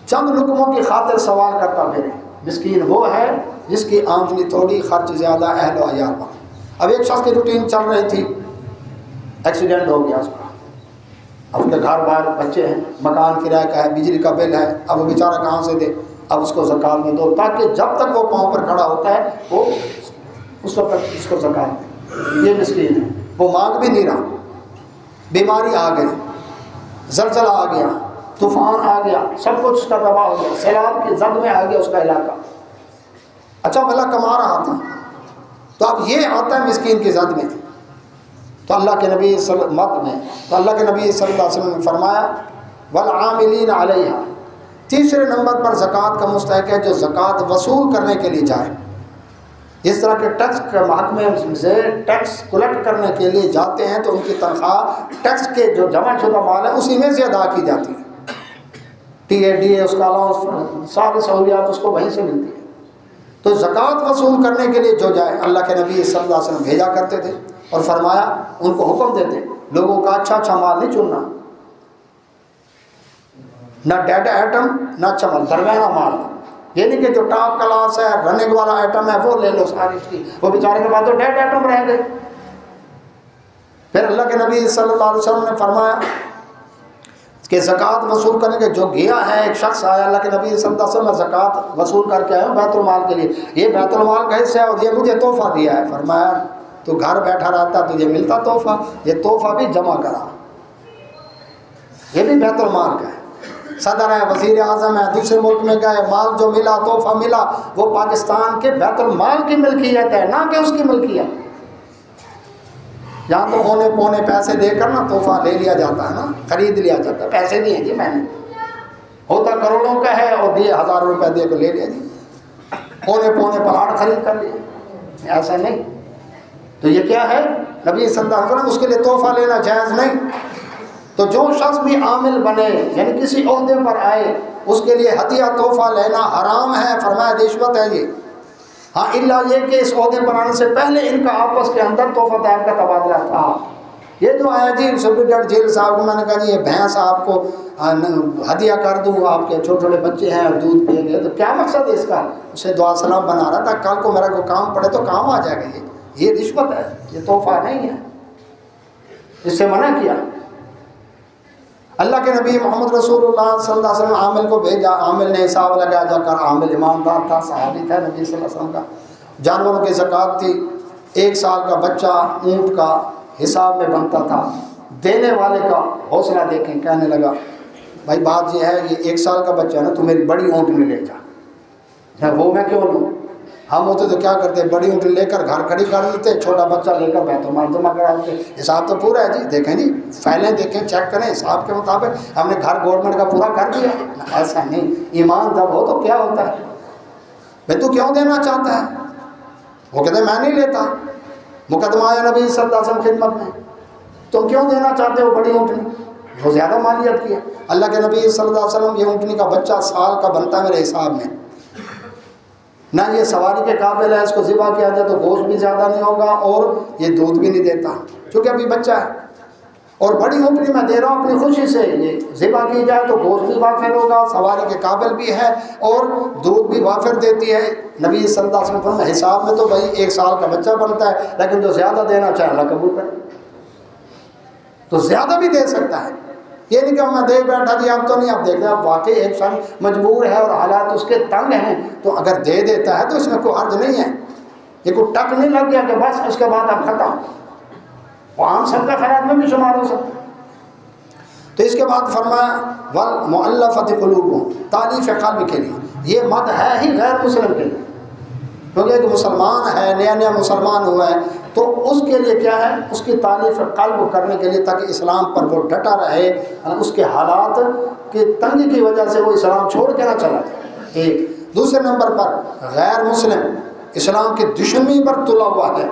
چند لقموں کی خاطر سوال کرتا پھرے، مسکین وہ ہے جس کی آمدنی تھوڑی، خرچ زیادہ، اہل و عیال۔ اب ایک شخص کی روٹین چل رہی تھی، ایکسیڈنٹ ہو گیا اس کا، اب اس کے گھر بار بچے ہیں، مکان کرایہ کا ہے، بجلی کا بل ہے، اب وہ بیچارہ کہاں سے دے؟ اب اس کو زکوٰۃ میں دو، تاکہ جب تک وہ پاؤں پر کھڑا ہوتا ہے وہ اس وقت اس کو زکوٰۃ دے۔ یہ مسکین ہے، وہ مانگ بھی نہیں رہا، بیماری آ گئی، زلزلہ آ گیا، طوفان آ گیا، سب کچھ اس کا تباہ ہو گیا، سیلاب کی زد میں آ گیا اس کا علاقہ، اچھا بھلا کما رہا تھا، تو اب یہ آتا ہے مسکین کی زد میں، تو اللہ کے نبی صلی اللہ علیہ وسلم نے فرمایا والعاملین علیہا، تیسرے نمبر پر زکوٰۃ کا مستحق ہے جو زکوٰۃ وصول کرنے کے لیے جائے۔ اس طرح کے ٹیکس کے محکمے سے ٹیکس کلیکٹ کرنے کے لیے جاتے ہیں تو ان کی تنخواہ ٹیکس کے جو جمع شدہ مال ہے اسی میں سے ادا کی جاتی ہے، ٹی اے ڈی اے اس کا الاؤنس ساری سہولیات اس کو وہیں سے ملتی ہے۔ تو زکوٰۃ وصول کرنے کے لیے جو جائے، اللہ کے نبی صلی اللہ علیہ وسلم بھیجا کرتے تھے اور فرمایا، ان کو حکم دیتے لوگوں کا اچھا مال نہیں چننا، نہ ڈیڈ آئٹم نہ اچھا مال، درمیانہ مال، یہ نہیں کہ جو ٹاپ کلاس ہے رننگ والا آئٹم ہے وہ لے لو ساری اس کی، وہ بیچارے کے بعد تو ڈیڈ آئٹم رہ گئے۔ پھر اللہ کے نبی صلی اللہ علیہ وسلم نے فرمایا کہ زکوٰۃ وصول کرنے کے جو گیا ہے، ایک شخص آیا اللہ کے نبی صلی اللہ علیہ وسلم، میں زکوٰۃ وصول کر کے آیا ہوں بیت المال کے لیے، یہ بیت المال کا حصہ ہے اور یہ مجھے تحفہ دیا ہے۔ فرمایا تو گھر بیٹھا رہتا تجھے ملتا تحفہ، یہ تحفہ بھی جمع کرا، یہ بھی بیت المال کا ہے، صدر ہے، وزیر اعظم ہے، دوسرے ملک میں گئے، مال جو ملا تحفہ ملا وہ پاکستان کے بیت المال کی ملکیت ہے، نہ کہ اس کی ملکیت۔ یہاں تو ہونے پونے پیسے دے کر نا تحفہ لے لیا جاتا ہے نا، خرید لیا جاتا ہے، پیسے دیے جی میں نے، ہوتا کروڑوں کا ہے اور دیے ہزاروں روپے دے کے لے لیا جی، پونے پلاٹ خرید کر لیے، ایسا نہیں۔ تو یہ کیا ہے؟ نبی صلی اللہ علیہ وسلم اس کے لیے تحفہ لینا جائز نہیں۔ تو جو شخص بھی عامل بنے یعنی کسی عہدے پر آئے اس کے لیے ہدیہ تحفہ لینا حرام ہے، فرمایا رشوت ہے یہ، ہاں الا یہ کہ اس عہدے پر آنے سے پہلے ان کا آپس کے اندر تحفہ طیب کا تبادلہ تھا۔ یہ جو آیا جی سپرنٹینڈنٹ جیل صاحب کو میں نے کہا جی یہ بھینس آپ کو ہدیہ کر دوں، آپ کے چھوٹے چھوٹے بچے ہیں اور دودھ پیے گئے، تو کیا مقصد ہے اس کا؟ اسے دعا سلام بنا رہا تھا، کل کو میرا کوئی کام پڑے تو کام آ جائے گا، یہ رشوت ہے، یہ تحفہ نہیں ہے، اس سے منع کیا۔ اللہ کے نبی محمد رسول اللہ صلی اللہ علیہ وسلم عامل کو بھیجا، عامل نے حساب لگایا جا کر، عامل ایماندار تھا، صحابی تھا نبی صلی اللہ علیہ وسلم کا، جانوروں کی زکوٰۃ تھی، 1 سال کا بچہ اونٹ کا حساب میں بنتا تھا، دینے والے کا حوصلہ دیکھیں، کہنے لگا بھائی بات یہ ہے یہ 1 سال کا بچہ ہے نا، تو میری بڑی اونٹ میں لے جا، وہ میں کیوں لوں؟ ہم ہوتے تو کیا کرتے، بڑی اونٹ لے کر گھر کھڑی کر دیتے، چھوٹا بچہ لے کر بیت المال جمع کرا دیتے، حساب تو پورا ہے جی، دیکھیں جی فائلیں دیکھیں، چیک کریں، حساب کے مطابق ہم نے گھر گورنمنٹ کا پورا کر دیا۔ ایسا نہیں، ایمان جب ہو تو کیا ہوتا ہے، بھائی تو کیوں دینا چاہتا ہے؟ وہ کہتے میں نہیں لیتا، مقدمہ آیا نبی صلی اللہ علیہ وسلم خدمت میں، تو کیوں دینا چاہتے ہو بڑی اونٹنی، وہ زیادہ مالیت کی ہے۔ اللہ کے نبی صلی اللہ علیہ وسلم یہ اونٹنی کا بچہ سال کا بنتا ہے میرے حساب میں، نہ یہ سواری کے قابل ہے، اس کو ذبح کیا جائے تو گوشت بھی زیادہ نہیں ہوگا اور یہ دودھ بھی نہیں دیتا کیونکہ ابھی بچہ ہے، اور بڑی اونٹنی میں دے رہا ہوں اپنی خوشی سے، یہ ذبح کی جائے تو گوشت بھی وافر ہوگا، سواری کے قابل بھی ہے اور دودھ بھی وافر دیتی ہے۔ نبی صلی اللہ علیہ وسلم حساب میں تو بھائی 1 سال کا بچہ بنتا ہے، لیکن جو زیادہ دینا چاہے اللہ قبول کرے، تو زیادہ بھی دے سکتا ہے، یہ نہیں کہ میں دے بیٹھا جی اب تو نہیں، اب دیکھ رہے اب واقعی ایک شخص مجبور ہے اور حالات اس کے تنگ ہیں تو اگر دے دیتا ہے تو اس میں کوئی حرج نہیں ہے، یہ کوئی ٹک نہیں لگ گیا کہ بس اس کے بعد اب ختم، وہ عام صدقہ خیرات میں بھی شمار ہو سکتا۔ تو اس کے بعد فرمایا والمؤلفۃ قلوبہم، تالیف قلب کے لیے، یہ مد ہے ہی غیر مسلم کے لیے، کیونکہ ایک مسلمان ہے نیا مسلمان ہوا ہے تو اس کے لیے کیا ہے، اس کی تالیف قلب کرنے کے لیے تاکہ اسلام پر وہ ڈٹا رہے، اس کے حالات کی تنگی کی وجہ سے وہ اسلام چھوڑ کے نہ چلا جائے۔ ایک دوسرے نمبر پر غیر مسلم اسلام کی دشمنی پر تلا ہوا ہے،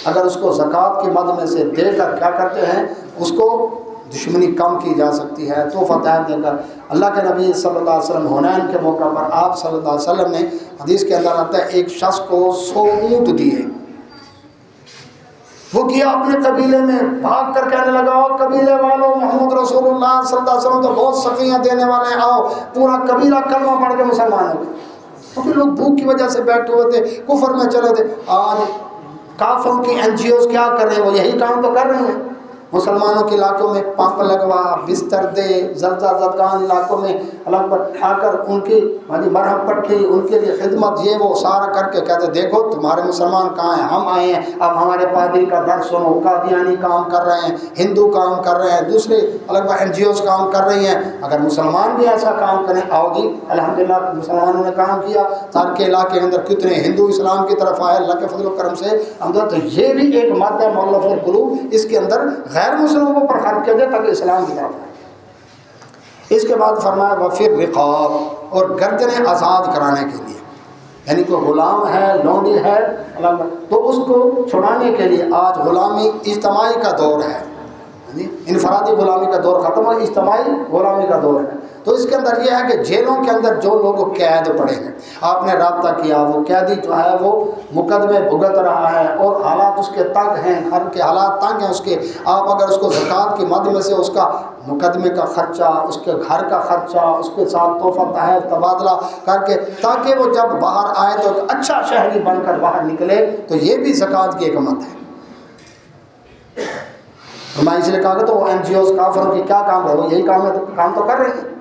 اگر اس کو زکوٰۃ کی مد میں سے دے کر کیا کرتے ہیں، اس کو دشمنی کم کی جا سکتی ہے، تحفہ تحائف دے کر۔ اللہ کے نبی صلی اللہ علیہ وسلم حنین کے موقع پر آپ صلی اللہ علیہ وسلم نے، حدیث کے اندر آتا ہے، ایک شخص کو 100 اونٹ دیے، وہ کیا اپنے قبیلے میں بھاگ کر کہنے لگا قبیلے والوں محمد رسول اللہ صلی اللہ علیہ وسلم تو بہت سخیاں دینے والے ہیں، آؤ، پورا قبیلہ کلمہ پڑھ کے مسلمان ہو گئے، کیونکہ لوگ بھوک کی وجہ سے بیٹھے ہوئے تھے، کفر میں چلے تھے۔ آج کافروں کی NGOs کیا کر رہے ہیں؟ وہ یہی کام تو کر رہے ہیں، مسلمانوں کے علاقوں میں پمپ لگوا، بستر دے، زلزلہ زدگان علاقوں میں الگ پر آ کر ان کی مرہم پٹی، ان کے لیے خدمت، یہ وہ سارا کر کے کہتے دیکھو تمہارے مسلمان کہاں ہیں، ہم آئے ہیں، اب ہمارے پادری کا درس سنو۔ قادیانی کام کر رہے ہیں، ہندو کام کر رہے ہیں، دوسرے الگ NGOs کام کر رہی ہیں، اگر مسلمان بھی ایسا کام کریں، آؤ جی الحمدللہ مسلمانوں نے کام کیا، تار کے علاقے کے اندر کتنے ہندو اسلام کی طرف آئے اللہ کے فضل و کرم سے اندر۔ تو یہ بھی ایک مادہ ہے مؤلف القلوب، اس کے اندر غیر مسلموں پر خرچ کیا جائے تاکہ اسلام کی طرف آئے۔ اس کے بعد فرمایا وفر رقاب، اور گردنیں آزاد کرانے کے لیے، یعنی کوئی غلام ہے، لونڈی ہے تو اس کو چھڑانے کے لیے، آج غلامی اجتماعی کا دور ہے، انفرادی غلامی کا دور ختم ہوا، اجتماعی غلامی کا دور ہے۔ تو اس کے اندر یہ ہے کہ جیلوں کے اندر جو لوگ قید پڑے ہیں، آپ نے رابطہ کیا، وہ قیدی جو ہے وہ مقدمے بھگت رہا ہے اور حالات اس کے تنگ ہیں، گھر کے حالات تنگ ہیں اس کے، آپ اگر اس کو زکوٰۃ کی مد میں سے اس کا مقدمے کا خرچہ، اس کے گھر کا خرچہ، اس کے ساتھ تحفہ تحائف تبادلہ کر کے، تاکہ وہ جب باہر آئے تو ایک اچھا شہری بن کر باہر نکلے، تو یہ بھی زکوٰۃ کی ایک مد ہے۔ میں اس لیے کہا کہ تو NGOs کافروں کی کیا کام ہے، وہ یہی کام ہے، کام تو کر رہے ہیں۔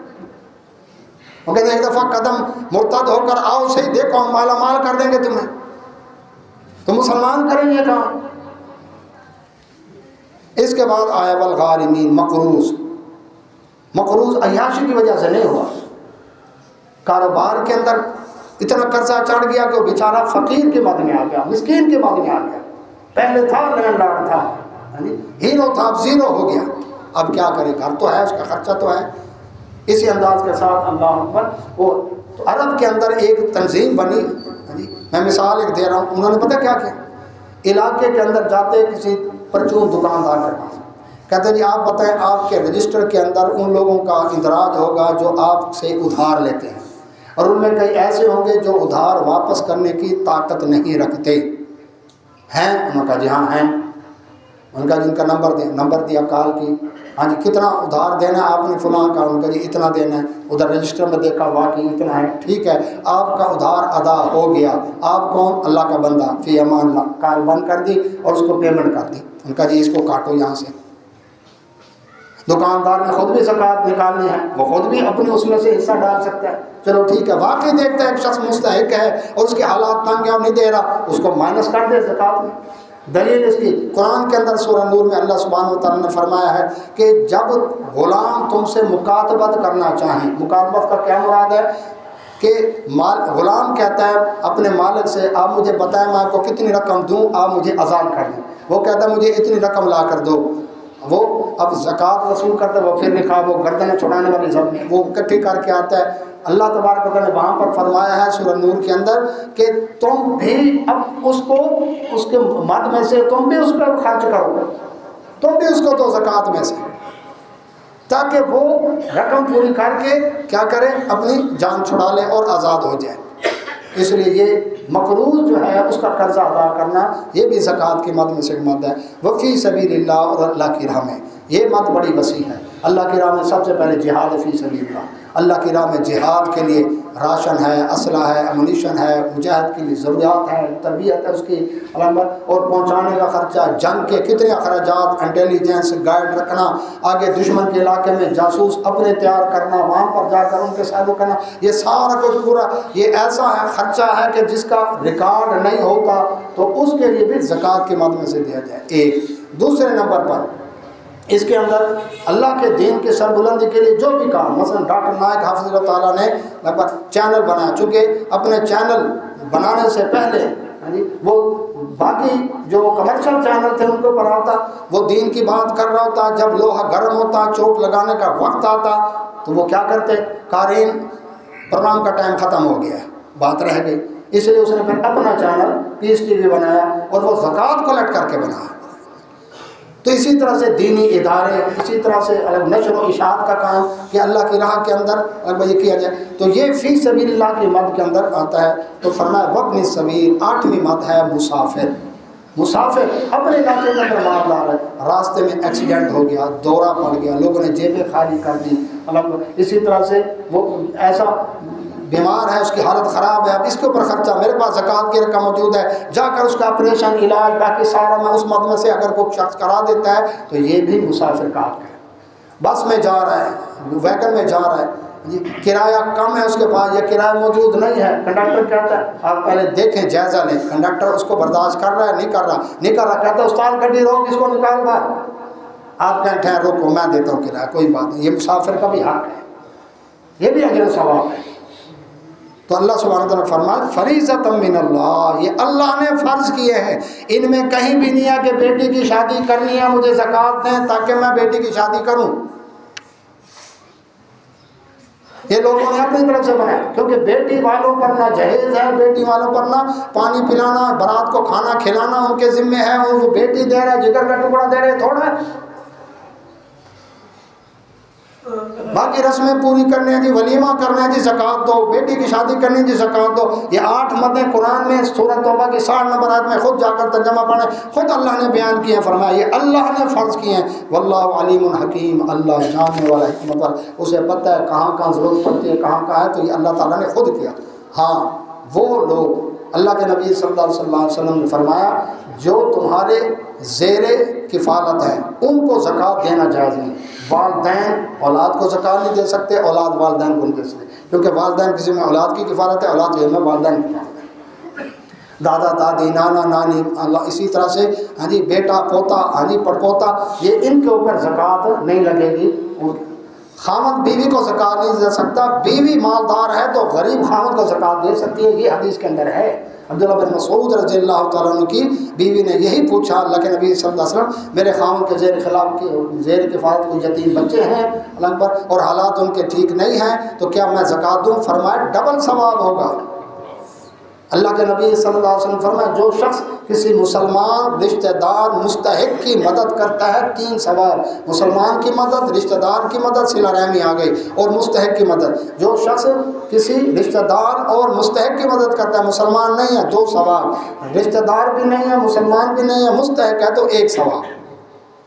وہ کہتے ہیں ایک دفعہ قدم مرتد ہو کر آؤ صحیح، دیکھو ہم مالا مال کر دیں گے تمہیں، تو مسلمان کریں یہ کام۔ اس کے بعد آیا والغارمین، مقروض عیاشی کی وجہ سے نہیں ہوا، کاروبار کے اندر اتنا قرضہ چڑھ گیا کہ وہ بیچارہ فقیر کے مد میں آ گیا، مسکین کے مد میں آ گیا، پہلے تھا لینڈ لارڈ تھا، ہیرو تھا، اب زیرو ہو گیا، اب کیا کرے، گھر تو ہے، اس کا خرچہ تو ہے۔ اسی انداز کے ساتھ اللہ اکبر، وہ تو عرب کے اندر ایک تنظیم بنی، میں مثال ایک دے رہا ہوں، انہوں نے پتہ کیا کیا، علاقے کے اندر جاتے کسی پرچون دکاندار کے پاس، کہتے جی آپ بتائیں آپ کے رجسٹر کے اندر ان لوگوں کا اندراج ہوگا جو آپ سے ادھار لیتے ہیں، اور ان میں کئی ایسے ہوں گے جو ادھار واپس کرنے کی طاقت نہیں رکھتے ہیں؟ انہوں نے کہا جی ہاں ہیں۔ ان کا جن کا نمبر دیا کال کی، ہاں جی کتنا ادھار دینا ہے آپ نے، فلاں کا، ان کا جی اتنا دینا ہے، ادھر رجسٹر میں دیکھا واقعی اتنا ہے، ٹھیک ہے آپ کا ادھار ادا ہو گیا، آپ کون؟ اللہ کا بندہ، فی امان اللہ، کال بند کر دی اور اس کو پیمنٹ کر دی، ان کا جی اس کو کاٹو یہاں سے۔ دکاندار نے خود بھی زکوٰۃ نکالنی ہے، وہ خود بھی اپنے اس میں سے حصہ ڈال سکتا ہے، چلو ٹھیک ہے، واقعی دیکھتا ہے ایک شخص مستحق ہے اور اس کے حالات تنگ ہیں اور نہیں دے رہا، اس کو مائنس کر دے زکوٰۃ میں۔ دلیل اس کی قرآن کے اندر سورہ نور میں اللہ سبحانہ و تعالیٰ نے فرمایا ہے کہ جب غلام تم سے مکاتبت کرنا چاہیں، مکاتبت کا کیا مراد ہے کہ غلام کہتا ہے اپنے مالک سے آپ مجھے بتائیں میں آپ کو کتنی رقم دوں، آپ مجھے اذان کر دیں، وہ کہتا ہے مجھے اتنی رقم لا کر دو، وہ اب زکوٰۃ وصول کرتا ہے، وہ پھر نکاح، وہ گردنیں چھڑانے والی زمین وہ اکٹھی کر کے آتا ہے۔ اللہ تبارک و تعالیٰ نے وہاں پر فرمایا ہے سورہ نور کے اندر کہ تم بھی اب اس کو اس کے مد میں سے تم بھی اس پر خرچ کرو، تم بھی اس کو دو زکوٰۃ میں سے، تاکہ وہ رقم پوری کر کے کیا کرے، اپنی جان چھڑا لے اور آزاد ہو جائے۔ اس لیے یہ مقروض جو ہے اس کا قرضہ ادا کرنا، یہ بھی زکوٰۃ کی مد میں سے مد ہے۔ وفی سبیل اللہ، اور اللہ کی راہ میں، یہ مد بڑی وسیع ہے۔ اللہ کی راہ میں سب سے پہلے جہاد فی سبیل اللہ، اللہ کی راہ میں جہاد کے لیے راشن ہے، اسلحہ ہے، امونیشن ہے، مجاہد کے لیے ضروریات ہے، تربیت ہے اس کی علامت، اور پہنچانے کا خرچہ، جنگ کے کتنے اخراجات، انٹیلیجنس گائیڈ رکھنا، آگے دشمن کے علاقے میں جاسوس اپنے تیار کرنا، وہاں پر جا کر ان کے ساتھ کرنا، یہ سارا کچھ پورا یہ ایسا ہے خرچہ ہے کہ جس کا ریکارڈ نہیں ہوتا، تو اس کے لیے بھی زکوٰۃ کی مد میں سے دیا جائے۔ ایک دوسرے نمبر پر اس کے اندر اللہ کے دین کی سربلندی کے لیے جو بھی کام، مثلا ڈاکٹر نائک حافظ اللہ تعالیٰ نے لگ بھگ چینل بنایا، چونکہ اپنے چینل بنانے سے پہلے وہ باقی جو کمرشل چینل تھے ان کو پڑھاتا، وہ دین کی بات کر رہا ہوتا، جب لوہا گرم ہوتا، چوٹ لگانے کا وقت آتا تو وہ کیا کرتے، قارئین پروگرام کا ٹائم ختم ہو گیا، بات رہ گئی، اس لیے اس نے پھر اپنا چینل پیس ٹی وی بنایا اور وہ زکوٰۃ کلیکٹ کر کے بنایا۔ تو اسی طرح سے دینی ادارے، اسی طرح سے الگ نشر و اشاعت کا کام کہ اللہ کی راہ کے اندر اگر یہ کیا جائے، تو یہ فی سبیل اللہ کی مد کے اندر آتا ہے۔ تو فرمایا وابن السبیل، 8ویں مد ہے مسافر۔ مسافر اپنے علاقے کے اندر مالدار ہے، راستے میں ایکسیڈنٹ ہو گیا، دورہ پڑ گیا، لوگوں نے جیبیں خالی کر دی، اسی طرح سے وہ ایسا بیمار ہے، اس کی حالت خراب ہے، اب اس کے اوپر خرچہ، میرے پاس زکوٰۃ کی رقم موجود ہے، جا کر اس کا آپریشن، علاج، باقی سارا میں اس مد سے اگر کوئی شخص کرا دیتا ہے تو یہ بھی مسافر کا حق ہے۔ بس میں جا رہا ہے، ویگن میں جا رہا ہے، جی کرایہ کم ہے اس کے پاس یا کرایہ موجود نہیں ہے، کنڈکٹر کہتا ہے آپ پہلے دیکھیں، جائزہ لیں، کنڈکٹر اس کو برداشت کر رہا ہے نہیں کر رہا، کہتا ہے استاد گڈی روک، اس کو نکال باہر، آپ کہیں ٹھہر روکو میں دیتا ہوں کرایہ، کوئی بات نہیں، یہ مسافر کا بھی حق ہے، یہ بھی اجر و ثواب ہے۔ تو اللہ سبحانہ وتعالیٰ نے فرمایا فریضۃ من اللہ، یہ اللہ نے فرض کیے ہیں، ان میں کہیں بھی نہیں ہے کہ بیٹی کی شادی کرنی ہے مجھے زکوٰۃ دیں تاکہ میں بیٹی کی شادی کروں، یہ لوگوں نے اپنی طرف سے بنایا، کیونکہ بیٹی والوں پر نہ جہیز ہے، بیٹی والوں پر نہ پانی پلانا، بارات کو کھانا کھلانا ان کے ذمے ہے، وہ بیٹی دے رہے، جگر کا ٹکڑا دے رہے تھوڑا ہے، باقی رسمیں پوری کرنے ہیں جی، ولیمہ کرنا ہے جی زکوٰۃ دو، بیٹی کی شادی کرنی جی زکوٰۃ دو، یہ 8 مدیں قرآن میں سورۃ توبہ کی 60 نمبر آیت میں خود جا کر ترجمہ پڑھیں، خود اللہ نے بیان کیے ہیں، فرمایا یہ اللہ نے فرض کیے ہیں، واللہ علیم حکیم، اللہ جاننے والا حکمت والا، اسے پتہ ہے کہاں ضرورت پڑتی ہے کہاں ہے، تو یہ اللہ تعالیٰ نے خود کیا۔ ہاں وہ لوگ، اللہ کے نبی صلی اللہ علیہ وسلم نے فرمایا جو تمہارے زیر کفالت ہیں ان کو زکوٰۃ دینا جائز نہیں، والدین اولاد کو زکوٰۃ نہیں دے سکتے، اولاد والدین کو نہیں دے سکتے، کیونکہ والدین کسی میں اولاد کی کفالت ہے، اولاد کے میں والدین کی کفالت ہے، دادا دادی نانا نانی، اللہ اسی طرح سے ہاں جی بیٹا پوتا، ہاں جی پڑپوتا، یہ ان کے اوپر زکوٰۃ نہیں لگے گی۔ خامد بیوی کو زکوٰۃ نہیں دے سکتا، بیوی مالدار ہے تو غریب خامد کو زکوٰۃ دے سکتی ہے، یہ حدیث کے اندر ہے۔ عبداللہ بن مسعود رضی اللہ تعالیٰ عنہ کی بیوی نے یہی پوچھا اللہ کے نبی صلی اللہ علیہ وسلم، میرے خامد کے زیر کفالت کو یتیم بچے ہیں الگ پر اور حالات ان کے ٹھیک نہیں ہیں، تو کیا میں زکوٰۃ دوں؟ فرمایا ڈبل ثواب ہوگا۔ اللہ کے نبی صلی اللہ علیہ وسلم فرمایا جو شخص کسی مسلمان رشتہ دار مستحق کی مدد کرتا ہے 3 ثواب، مسلمان کی مدد، رشتہ دار کی مدد، صلہ رحمی آ گئی، اور مستحق کی مدد، جو شخص کسی رشتہ دار اور مستحق کی مدد کرتا ہے، مسلمان نہیں ہے 2 ثواب، رشتہ دار بھی نہیں ہے مسلمان بھی نہیں ہے مستحق ہے تو 1 ثواب،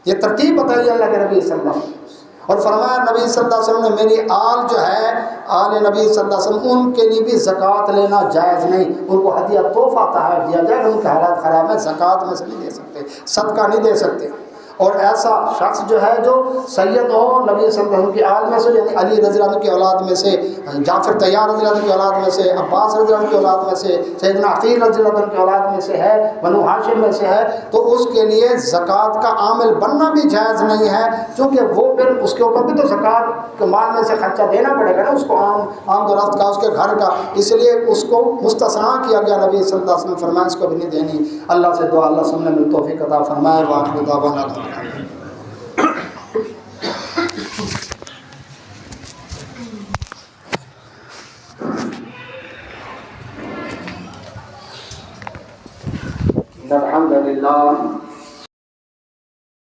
یہ ترتیب بتائی اللہ کے نبی صلی اللہ علیہ وسلم۔ اور فرمایا نبی صلی اللہ علیہ وسلم نے میری آل جو ہے آل نبی صلی اللہ علیہ وسلم ان کے لیے بھی زکوٰۃ لینا جائز نہیں، ان کو ہدیہ تحفہ تحائف دیا جائے، ان کے حالات خراب ہیں، زکوٰۃ میں سے نہیں دے سکتے، صدقہ نہیں دے سکتے۔ اور ایسا شخص جو ہے جو سید ہو نبی صلی اللہ علیہ وسلم کی آل میں سے، یعنی علی رضی اللہ عنہ کی اولاد میں سے، جعفر طیار رضی اللہ عنہ کی اولاد میں سے، عباس رضی اللہ عنہ کی اولاد میں سے، سیدنا عقیل رضی اللہ عنہ کی اولاد میں سے ہے، بنو ہاشم میں سے ہے، تو اس کے لیے زکوٰۃ کا عامل بننا بھی جائز نہیں ہے، کیونکہ وہ پھر اس کے اوپر بھی تو زکوٰۃ کے مال میں سے خرچہ دینا پڑے گا نا اس کو، عام درخت کا، اس کے گھر کا، اس لیے اس کو مستثنیٰ کیا گیا۔ نبی صلی اللہ علیہ وسلم فرمایا اس کو بھی نہیں دینی۔ اللہ سے دعا اللہ سب نے توفیق عطا فرمائے۔ وآخر دعوانا الحمد للہ